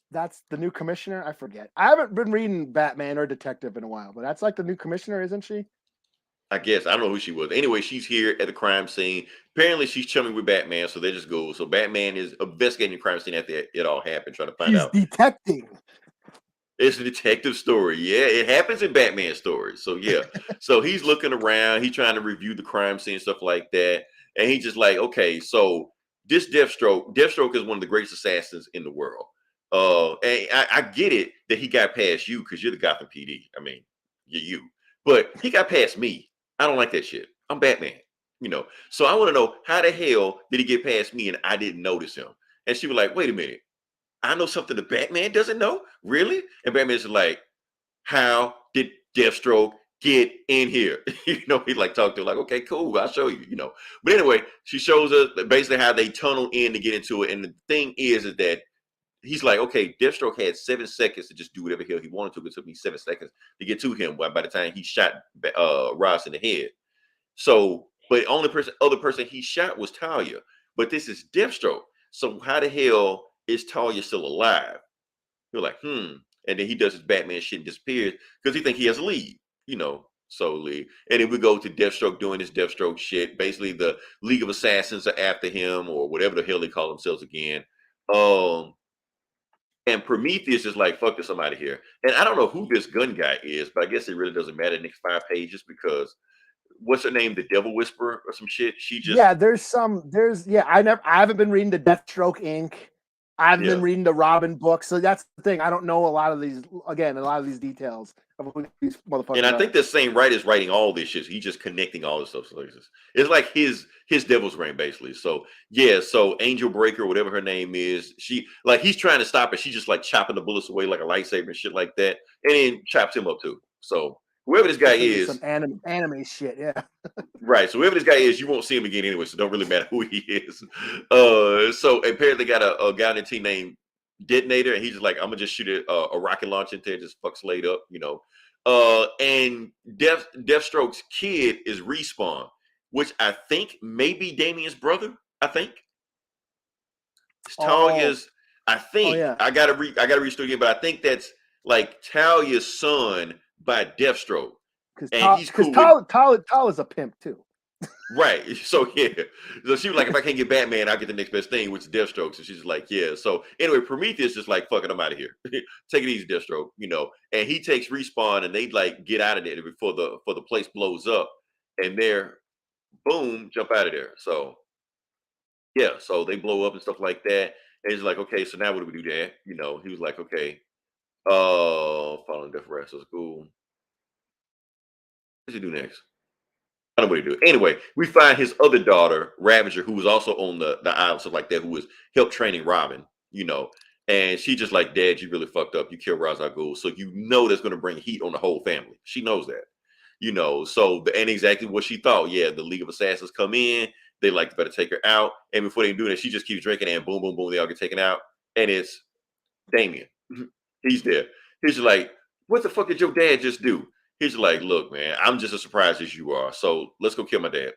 B: That's the new commissioner. I forget. I haven't been reading Batman or Detective in a while, but that's like the new commissioner, isn't she?
A: I guess I don't know who she was. Anyway, she's here at the crime scene. Apparently, she's chumming with Batman, so they just go. So Batman is investigating the crime scene after it all happened, trying to find out.
B: He's detecting.
A: It's a detective story. Yeah, it happens in Batman stories. So yeah, so he's looking around. He's trying to review the crime scene, stuff like that, and he's just like, okay, so this Deathstroke is one of the greatest assassins in the world. And I get it that he got past you because you're the Gotham PD. I mean, you're you, but he got past me. I don't like that shit. I'm Batman, So I want to know how the hell did he get past me and I didn't notice him? And she was like, wait a minute. I know something the Batman doesn't know? Really? And Batman's like, how did Deathstroke get in here. You know, he like talked to her like, okay, cool, I'll show you, you know. But anyway, she shows us basically how they tunnel in to get into it. And the thing is that he's like, okay, Deathstroke had 7 seconds to just do whatever hell he wanted to. It took me 7 seconds to get to him by the time he shot Ross in the head. So, but other person he shot was Talia. But this is Deathstroke. So how the hell is Talia still alive? You're like, And then he does his Batman shit and disappears because he thinks he has a lead, you know, solely. And then we go to Deathstroke doing his Deathstroke shit. Basically, the League of Assassins are after him, or whatever the hell they call themselves again. And Prometheus is like, fuck this, I'm out of here. And I don't know who this gun guy is, but I guess it really doesn't matter in the next 5 pages because what's her name? The Devil Whisperer or some shit. She just
B: I haven't been reading the Deathstroke Inc. I've been reading the Robin book, so that's the thing. I don't know a lot of these details of who these motherfuckers
A: and I think the same writer's writing all this shit. He's just connecting all this stuff. So it's like his Devil's Reign, basically. So yeah, so Angel Breaker, whatever her name is, she like he's trying to stop her. She just like chopping the bullets away like a lightsaber and shit like that, and then chops him up too. So whoever this guy is,
B: some anime shit, yeah.
A: Right. So whoever this guy is, you won't see him again anyway. So it don't really matter who he is. So apparently got a guy on the team named Detonator, and he's just like, I'm gonna just shoot a rocket launch into it, just fuck Slade up, you know. And Deathstroke's kid is Respawn, which I think may be Damian's brother. I think it's Talia's. I think I gotta read the again, but I think that's like Talia's son by Deathstroke.
B: Because Talia's a pimp too.
A: Right. So yeah. So she was like, if I can't get Batman, I'll get the next best thing, which is Deathstroke. So she's like, yeah. So anyway, Prometheus is like, fuck it, I'm out of here. Take it easy, Deathstroke, you know. And he takes Respawn and they like get out of there before the place blows up. And they're boom, jump out of there. So yeah, so they blow up and stuff like that. And he's like, okay, so now what do we do, Dad? You know, he was like, okay, following death rest is cool. What does he do next? I don't know what he do. Anyway, we find his other daughter, Ravager, who was also on the island, stuff like that, who was help training Robin, you know. And she just like, Dad, you really fucked up. You killed Ra's al Ghul. So you know that's going to bring heat on the whole family. She knows that, you know. So, and exactly what she thought. Yeah, the League of Assassins come in. They like to better take her out. And before they do that, she just keeps drinking and boom, boom, boom, they all get taken out. And it's Damien. He's there. He's like, what the fuck did your dad just do? He's like, look, man, I'm just as surprised as you are. So let's go kill my dad.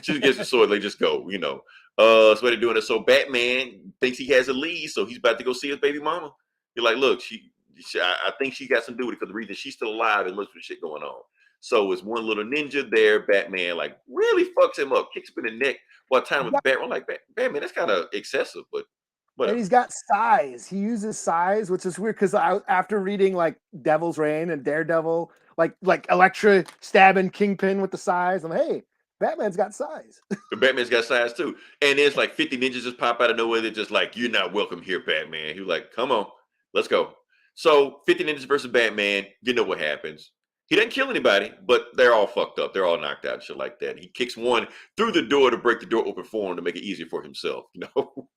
A: She just gets the sword. They just go, you know. So they're doing it. So Batman thinks he has a lead. So he's about to go see his baby mama. You're like, look, I think she got some to do with it for the reason she's still alive and looks for shit going on. So it's one little ninja there. Batman like really fucks him up, kicks him in the neck while time with the Batman. I'm like, Batman, that's kind of excessive, but whatever.
B: And he's got size. He uses size, which is weird because after reading like Devil's Reign and Daredevil, like Elektra stabbing Kingpin with the size, I'm like, hey, Batman's got size.
A: Batman's got size too. And there's like 50 ninjas just pop out of nowhere. They're just like, you're not welcome here, Batman. He was like, come on, let's go. So 50 ninjas versus Batman, you know what happens. He doesn't kill anybody, but they're all fucked up. They're all knocked out and shit like that. He kicks one through the door to break the door open for him to make it easier for himself, you know?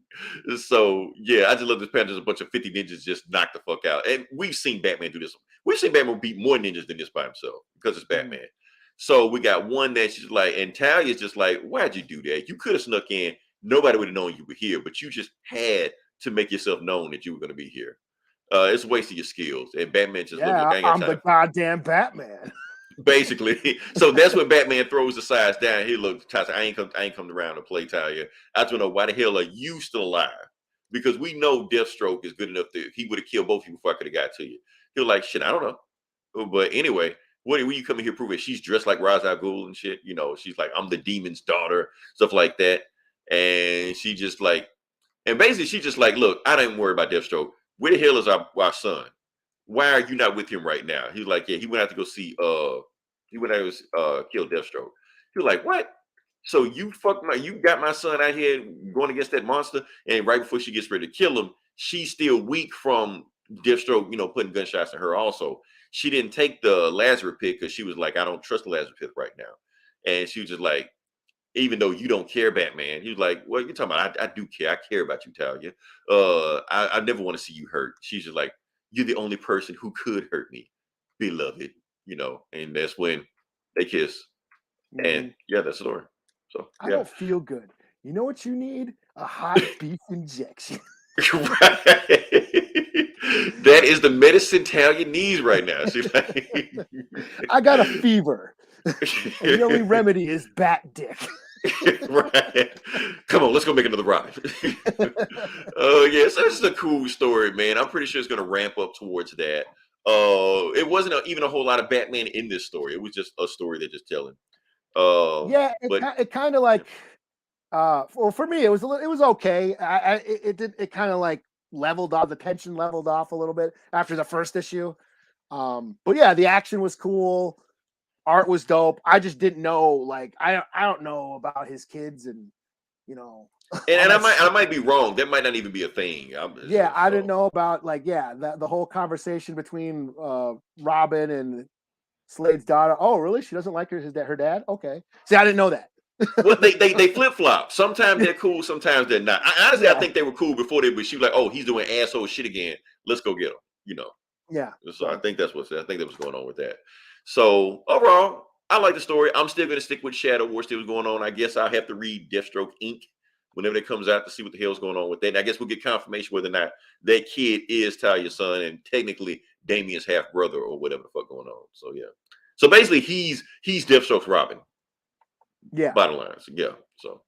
A: So, yeah, I just love this panel. There's a bunch of 50 ninjas just knock the fuck out. And we've seen Batman do this. We've seen Batman beat more ninjas than this by himself because it's Batman. So we got one that's just like, and Talia's just like, why'd you do that? You could have snuck in. Nobody would have known you were here, but you just had to make yourself known that you were going to be here. It's a waste of your skills. And Batman just
B: look, I'm the goddamn Batman.
A: Basically. So that's when Batman throws the sides down. He looks, I ain't come around to play Talia. I just want to know why the hell are you still alive? Because we know Deathstroke is good enough that he would have killed both of you before I could have got to you. He was like, shit, I don't know. But anyway, when you coming here proving she's dressed like Ra's al Ghul and shit, you know, she's like, I'm the demon's daughter, stuff like that. And she just like, and basically she just like, look, I don't worry about Deathstroke. Where the hell is our son? Why are you not with him right now? He's like, yeah, he went out to go see, he went out to kill Deathstroke. He was like, what? So you got my son out here going against that monster, and right before she gets ready to kill him, she's still weak from Deathstroke, you know, putting gunshots in her also. She didn't take the Lazarus pit because she was like, I don't trust the Lazarus pit right now. And she was just like, even though you don't care, Batman. He was like, well, you're talking about, I do care. I care about you, Talia. I never want to see you hurt. She's just like, you're the only person who could hurt me, beloved. you know, and that's when they kiss. And yeah, that's the story. So
B: I
A: yeah.
B: don't feel good. You know what you need? A hot beef injection.
A: Right. That is the medicine Talia needs right now. She's like,
B: I got a fever. And the only remedy is bat dick.
A: right. Come on, let's go make another ride. Oh yeah, so this is a cool story, man. I'm pretty sure it's gonna ramp up towards that. It wasn't even a whole lot of Batman in this story. It was just a story they're just telling.
B: Yeah,
A: But
B: it kind of like well, for me it was it was okay. It kind of like leveled off, the tension leveled off a little bit after the first issue. But yeah, the action was cool. Art was dope. I just didn't know, like, I don't know about his kids, and you know,
A: and I might be wrong. That might not even be a thing.
B: Yeah, I didn't know about, like, yeah, the whole conversation between Robin and Slade's daughter. Oh, really? She doesn't like her dad? Okay. See, I didn't know that.
A: Well, they flip flop. Sometimes they're cool, sometimes they're not. Honestly, I think they were cool before but she was like, oh, he's doing asshole shit again. Let's go get him. You know.
B: Yeah.
A: So I think that was going on with that. So overall, I like the story. I'm still going to stick with Shadow War. Still going on. I guess I'll have to read Deathstroke Inc. whenever it comes out to see what the hell's going on with that. And I guess we'll get confirmation whether or not that kid is Talia's son and technically Damien's half brother or whatever the fuck going on. So yeah. So basically, he's Deathstroke's Robin.
B: Yeah.
A: Bottom line. So, yeah. So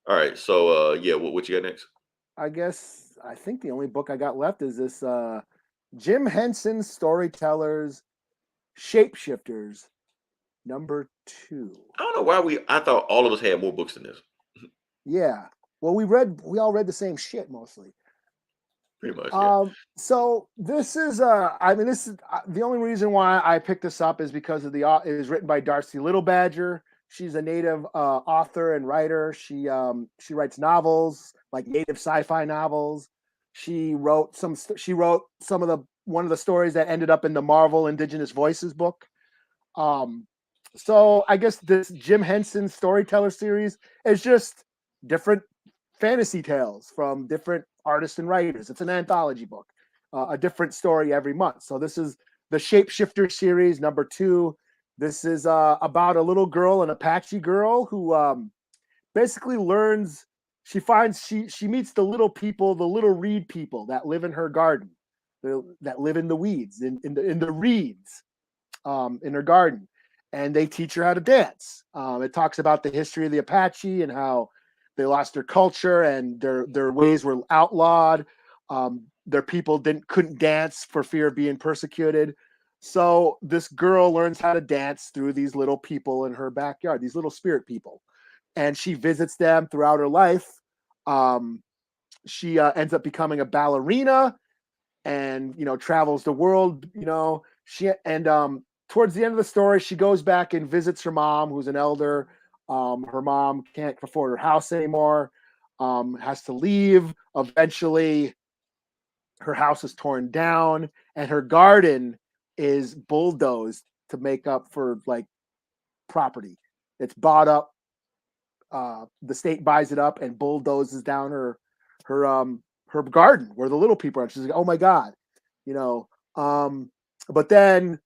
A: all right. So yeah, what you got next?
B: I think the only book I got left is this Jim Henson's Storytellers Shapeshifters #2.
A: I don't know why I thought all of us had more books than this.
B: Yeah. Well, we all read the same shit mostly.
A: Pretty much. Yeah.
B: So this is this is the only reason why I picked this up is because it is written by Darcy Littlebadger. She's a native author and writer. She writes novels, like native sci-fi novels. She wrote some of one of the stories that ended up in the Marvel Indigenous Voices book. So I guess this Jim Henson Storyteller series is just different fantasy tales from different artists and writers. It's an anthology book, a different story every month. So this is the Shapeshifter Series #2. This is about a little girl, an Apache girl, who basically learns. She meets the little people, the little reed people that live in her garden, that live in the weeds, in the reeds, in her garden, and they teach her how to dance. It talks about the history of the Apache and how they lost their culture and their ways were outlawed. Their people couldn't dance for fear of being persecuted. So this girl learns how to dance through these little people in her backyard, these little spirit people, and she visits them throughout her life. She ends up becoming a ballerina, and travels the world. Towards the end of the story, she goes back and visits her mom, who's an elder. Her mom can't afford her house anymore, has to leave. Eventually, her house is torn down, and her garden is bulldozed to make up for like property. It's bought up. The state buys it up and bulldozes down her garden where the little people are. She's like, oh my God, but then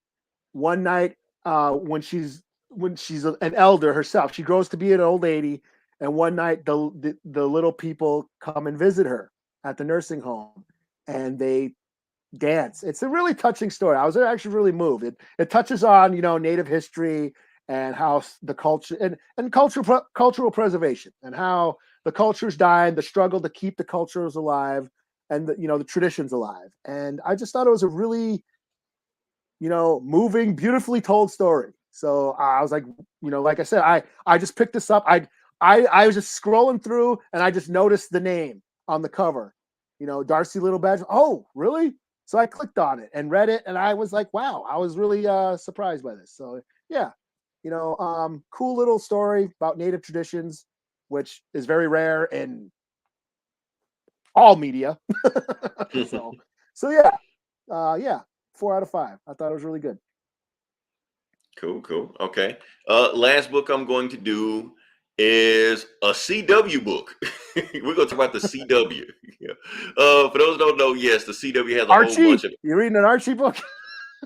B: one night, when she's an elder herself, she grows to be an old lady. And one night the little people come and visit her at the nursing home, and they dance. It's a really touching story. I was actually really moved. It touches on, Native history and how the culture and cultural preservation, and how the culture's dying, the struggle to keep the cultures alive, and the traditions alive. And I just thought it was a really, moving, beautifully told story. So I was like, like I said, I just picked this up. I was just scrolling through, and I just noticed the name on the cover, Darcy Littlebadger. Oh, really? So I clicked on it and read it, and I was like, wow, I was really surprised by this. So yeah, cool little story about Native traditions, which is very rare in all media. so yeah, 4 out of 5. I thought it was really good.
A: Cool. Okay. Last book I'm going to do is a CW book. We're going to talk about the CW. Yeah. For those who don't know, yes, the CW has a
B: Archie?
A: whole bunch of.
B: You reading an Archie book?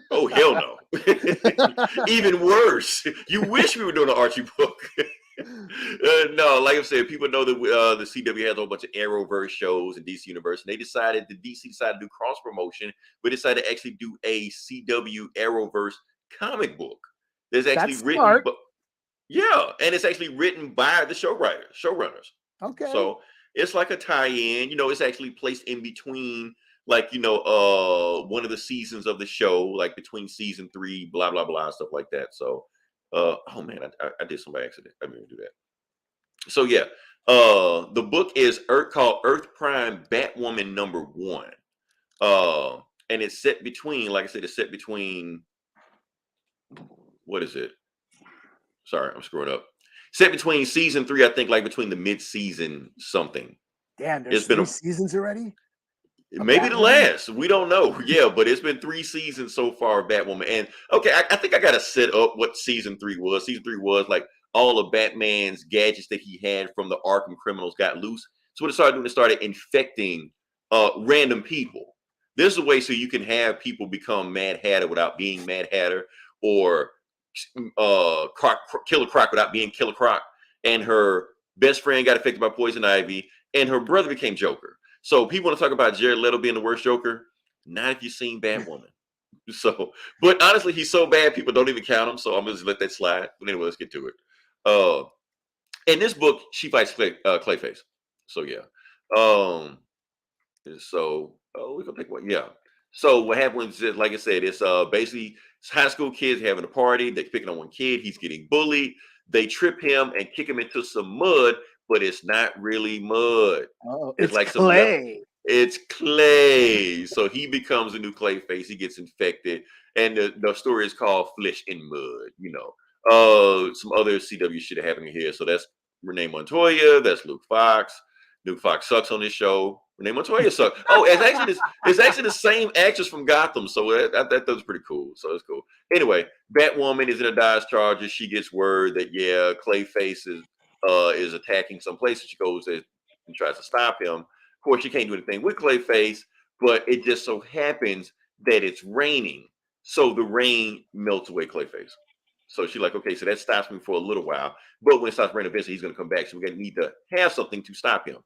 A: Oh, hell no. Even worse. You wish we were doing an Archie book. No, like I said, people know that the CW has a whole bunch of Arrowverse shows and DC Universe, and the DC decided to do cross promotion, but decided to actually do a CW Arrowverse comic book. That's actually written, yeah, and it's actually written by the showrunners.
B: Okay.
A: So it's like a tie-in. It's actually placed in between, like, one of the seasons of the show, like between season 3, blah blah blah, stuff like that. So, oh man, I did some by accident. I didn't do that. So yeah, the book is called Earth Prime Batwoman #1, and it's set between, like I said, it's set between, what is it? Sorry, I'm screwing up. Set between season 3, I think, like between the mid-season something.
B: Damn, there's 3 seasons already?
A: Maybe the last. We don't know. Yeah, but it's been 3 seasons so far of Batwoman. And okay, I think I got to set up what season 3 was. Season 3 was like all of Batman's gadgets that he had from the Arkham criminals got loose. So what it started doing, it started infecting random people. This is a way so you can have people become Mad Hatter without being Mad Hatter, or Killer Croc without being Killer Croc. And her best friend got affected by Poison Ivy, and her brother became Joker. So people want to talk about Jared Leto being the worst Joker. Not if you've seen Batwoman. So, but honestly, he's so bad, people don't even count him. So I'm going to just let that slide. But anyway, let's get to it. In this book, she fights Clayface. So yeah. So we can pick one. Yeah. So what happens is, like I said, it's basically high school kids having a party. They're picking on one kid. He's getting bullied. They trip him and kick him into some mud, but it's not really mud.
B: It's like clay.
A: It's clay. So he becomes a new Clayface. He gets infected, and the story is called Flesh and Mud. Some other CW shit happening here. So that's Renee Montoya. That's Luke Fox. Luke Fox sucks on this show. Renee Montoya sucks. Oh, it's actually the same actress from Gotham. So that was pretty cool. So it's cool. Anyway, Batwoman is in a Dodge Charger. She gets word that, yeah, Clayface is attacking some place. She goes there and tries to stop him. Of course, she can't do anything with Clayface, but it just so happens that it's raining. So the rain melts away Clayface. So she's like, okay, so that stops me for a little while. But when it stops raining, eventually he's going to come back. So we're going to need to have something to stop him.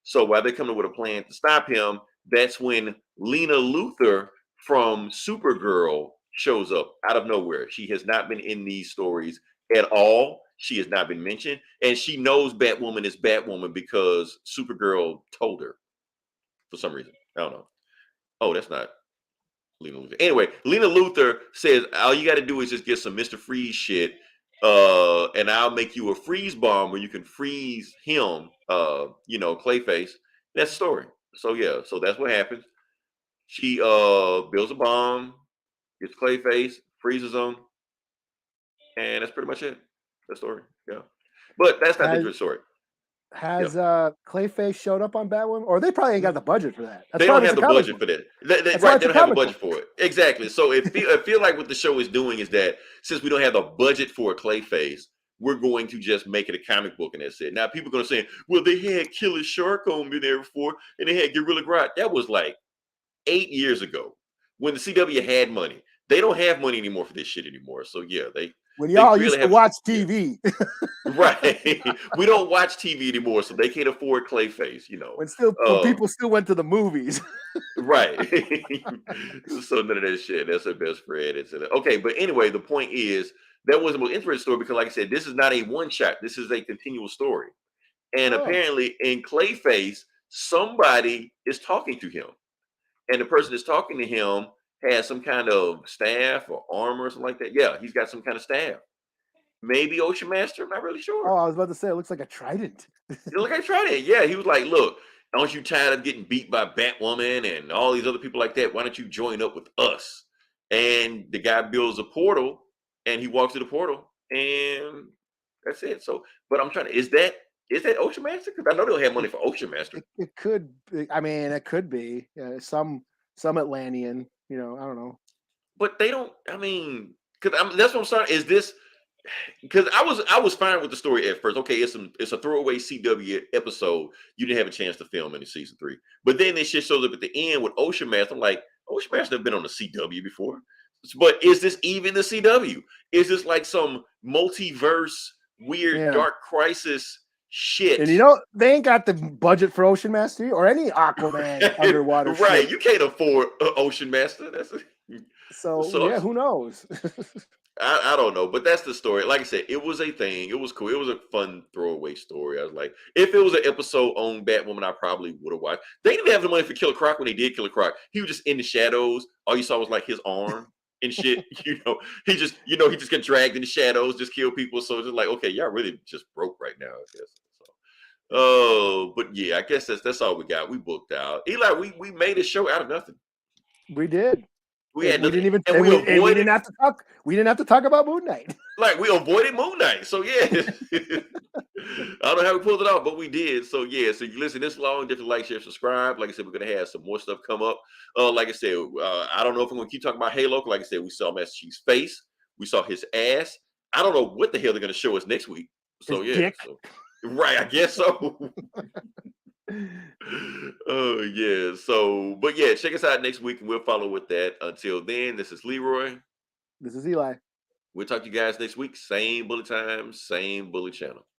A: So while they're coming up with a plan to stop him, that's when Lena Luthor from Supergirl shows up out of nowhere. She has not been in these stories at all. She has not been mentioned. And she knows Batwoman is Batwoman because Supergirl told her for some reason. I don't know. Oh, that's not Lena Luthor. Anyway, Lena Luthor says, all you got to do is just get some Mr. Freeze shit, and I'll make you a freeze bomb where you can freeze him, Clayface. That's the story. So yeah, so that's what happens. She builds a bomb, gets Clayface, freezes him, and that's pretty much it. The story. Yeah. But that's not the good story.
B: Has Clayface showed up on Batwoman? Or they probably ain't got the budget for that.
A: They don't have the budget for that. They don't have a budget for it. Exactly. So it feel like what the show is doing is that since we don't have the budget for a Clayface, we're going to just make it a comic book and that's it. Now people are going to say, well, they had Killer Shark on me there before and they had Gorilla Grodd. That was like 8 years ago when the CW had money. They don't have money anymore for this shit anymore. So yeah,
B: when y'all used to watch TV.
A: Right. We don't watch TV anymore, so they can't afford Clayface,
B: When people still went to the movies.
A: Right. So none of that shit. That's her best friend. Okay, but anyway, the point is that was the most interesting story because, like I said, this is not a one-shot. This is a continual story. And apparently in Clayface, somebody is talking to him. And the person that's talking to him has some kind of staff or armor or something like that. Yeah, he's got some kind of staff. Maybe Ocean Master. I'm not really sure.
B: Oh, I was about to say, it looks like a trident.
A: It looks like a trident. Yeah, he was like, look, aren't you tired of getting beat by Batwoman and all these other people like that? Why don't you join up with us? And the guy builds a portal and he walks to the portal and that's it. So, but I'm trying to, is that Ocean Master? Because I know they'll have money for Ocean Master.
B: It could be. I mean, it could be some Atlantean, I don't know.
A: But they don't, I mean, because that's what I'm saying. Is this, because I was fine with the story at first. Okay, it's a throwaway CW episode. You didn't have a chance to film in season 3. But then this shit shows up at the end with Ocean Master. I'm like, Ocean Master have been on the CW before. But is this even the CW? Is this like some multiverse, weird, dark crisis shit?
B: And they ain't got the budget for Ocean Master or any Aquaman underwater
A: right.
B: shit.
A: You can't afford Ocean Master.
B: So yeah, who knows?
A: I don't know, but that's the story. Like I said, it was a thing. It was cool. It was a fun throwaway story. I was like, if it was an episode on Batwoman, I probably would have watched. They didn't have the money for Killer Croc when they did Killer Croc. He was just in the shadows. All you saw was like his arm and shit. He just got dragged in the shadows, just kill people. So it's just like, okay, y'all really just broke right now, I guess. So, oh, but yeah, I guess that's all we got. We booked out. Eli, we made a show out of nothing.
B: We did.
A: We
B: didn't have to talk. We didn't have to talk about Moon Knight.
A: Like we avoided Moon Knight. So yeah. I don't know how we pulled it off, but we did. So yeah. So you listen this long, definitely like, share, subscribe. Like I said, we're gonna have some more stuff come up. Like I said, I don't know if I'm gonna keep talking about Halo. Like I said, we saw Master Chief's face, we saw his ass. I don't know what the hell they're gonna show us next week. So
B: his
A: yeah.
B: dick.
A: So, right, I guess so. Oh yeah. So, but yeah, check us out next week and we'll follow with that. Until then, this is Leroy.
B: This is Eli.
A: We'll talk to you guys next week. Same bullet time, same bullet channel.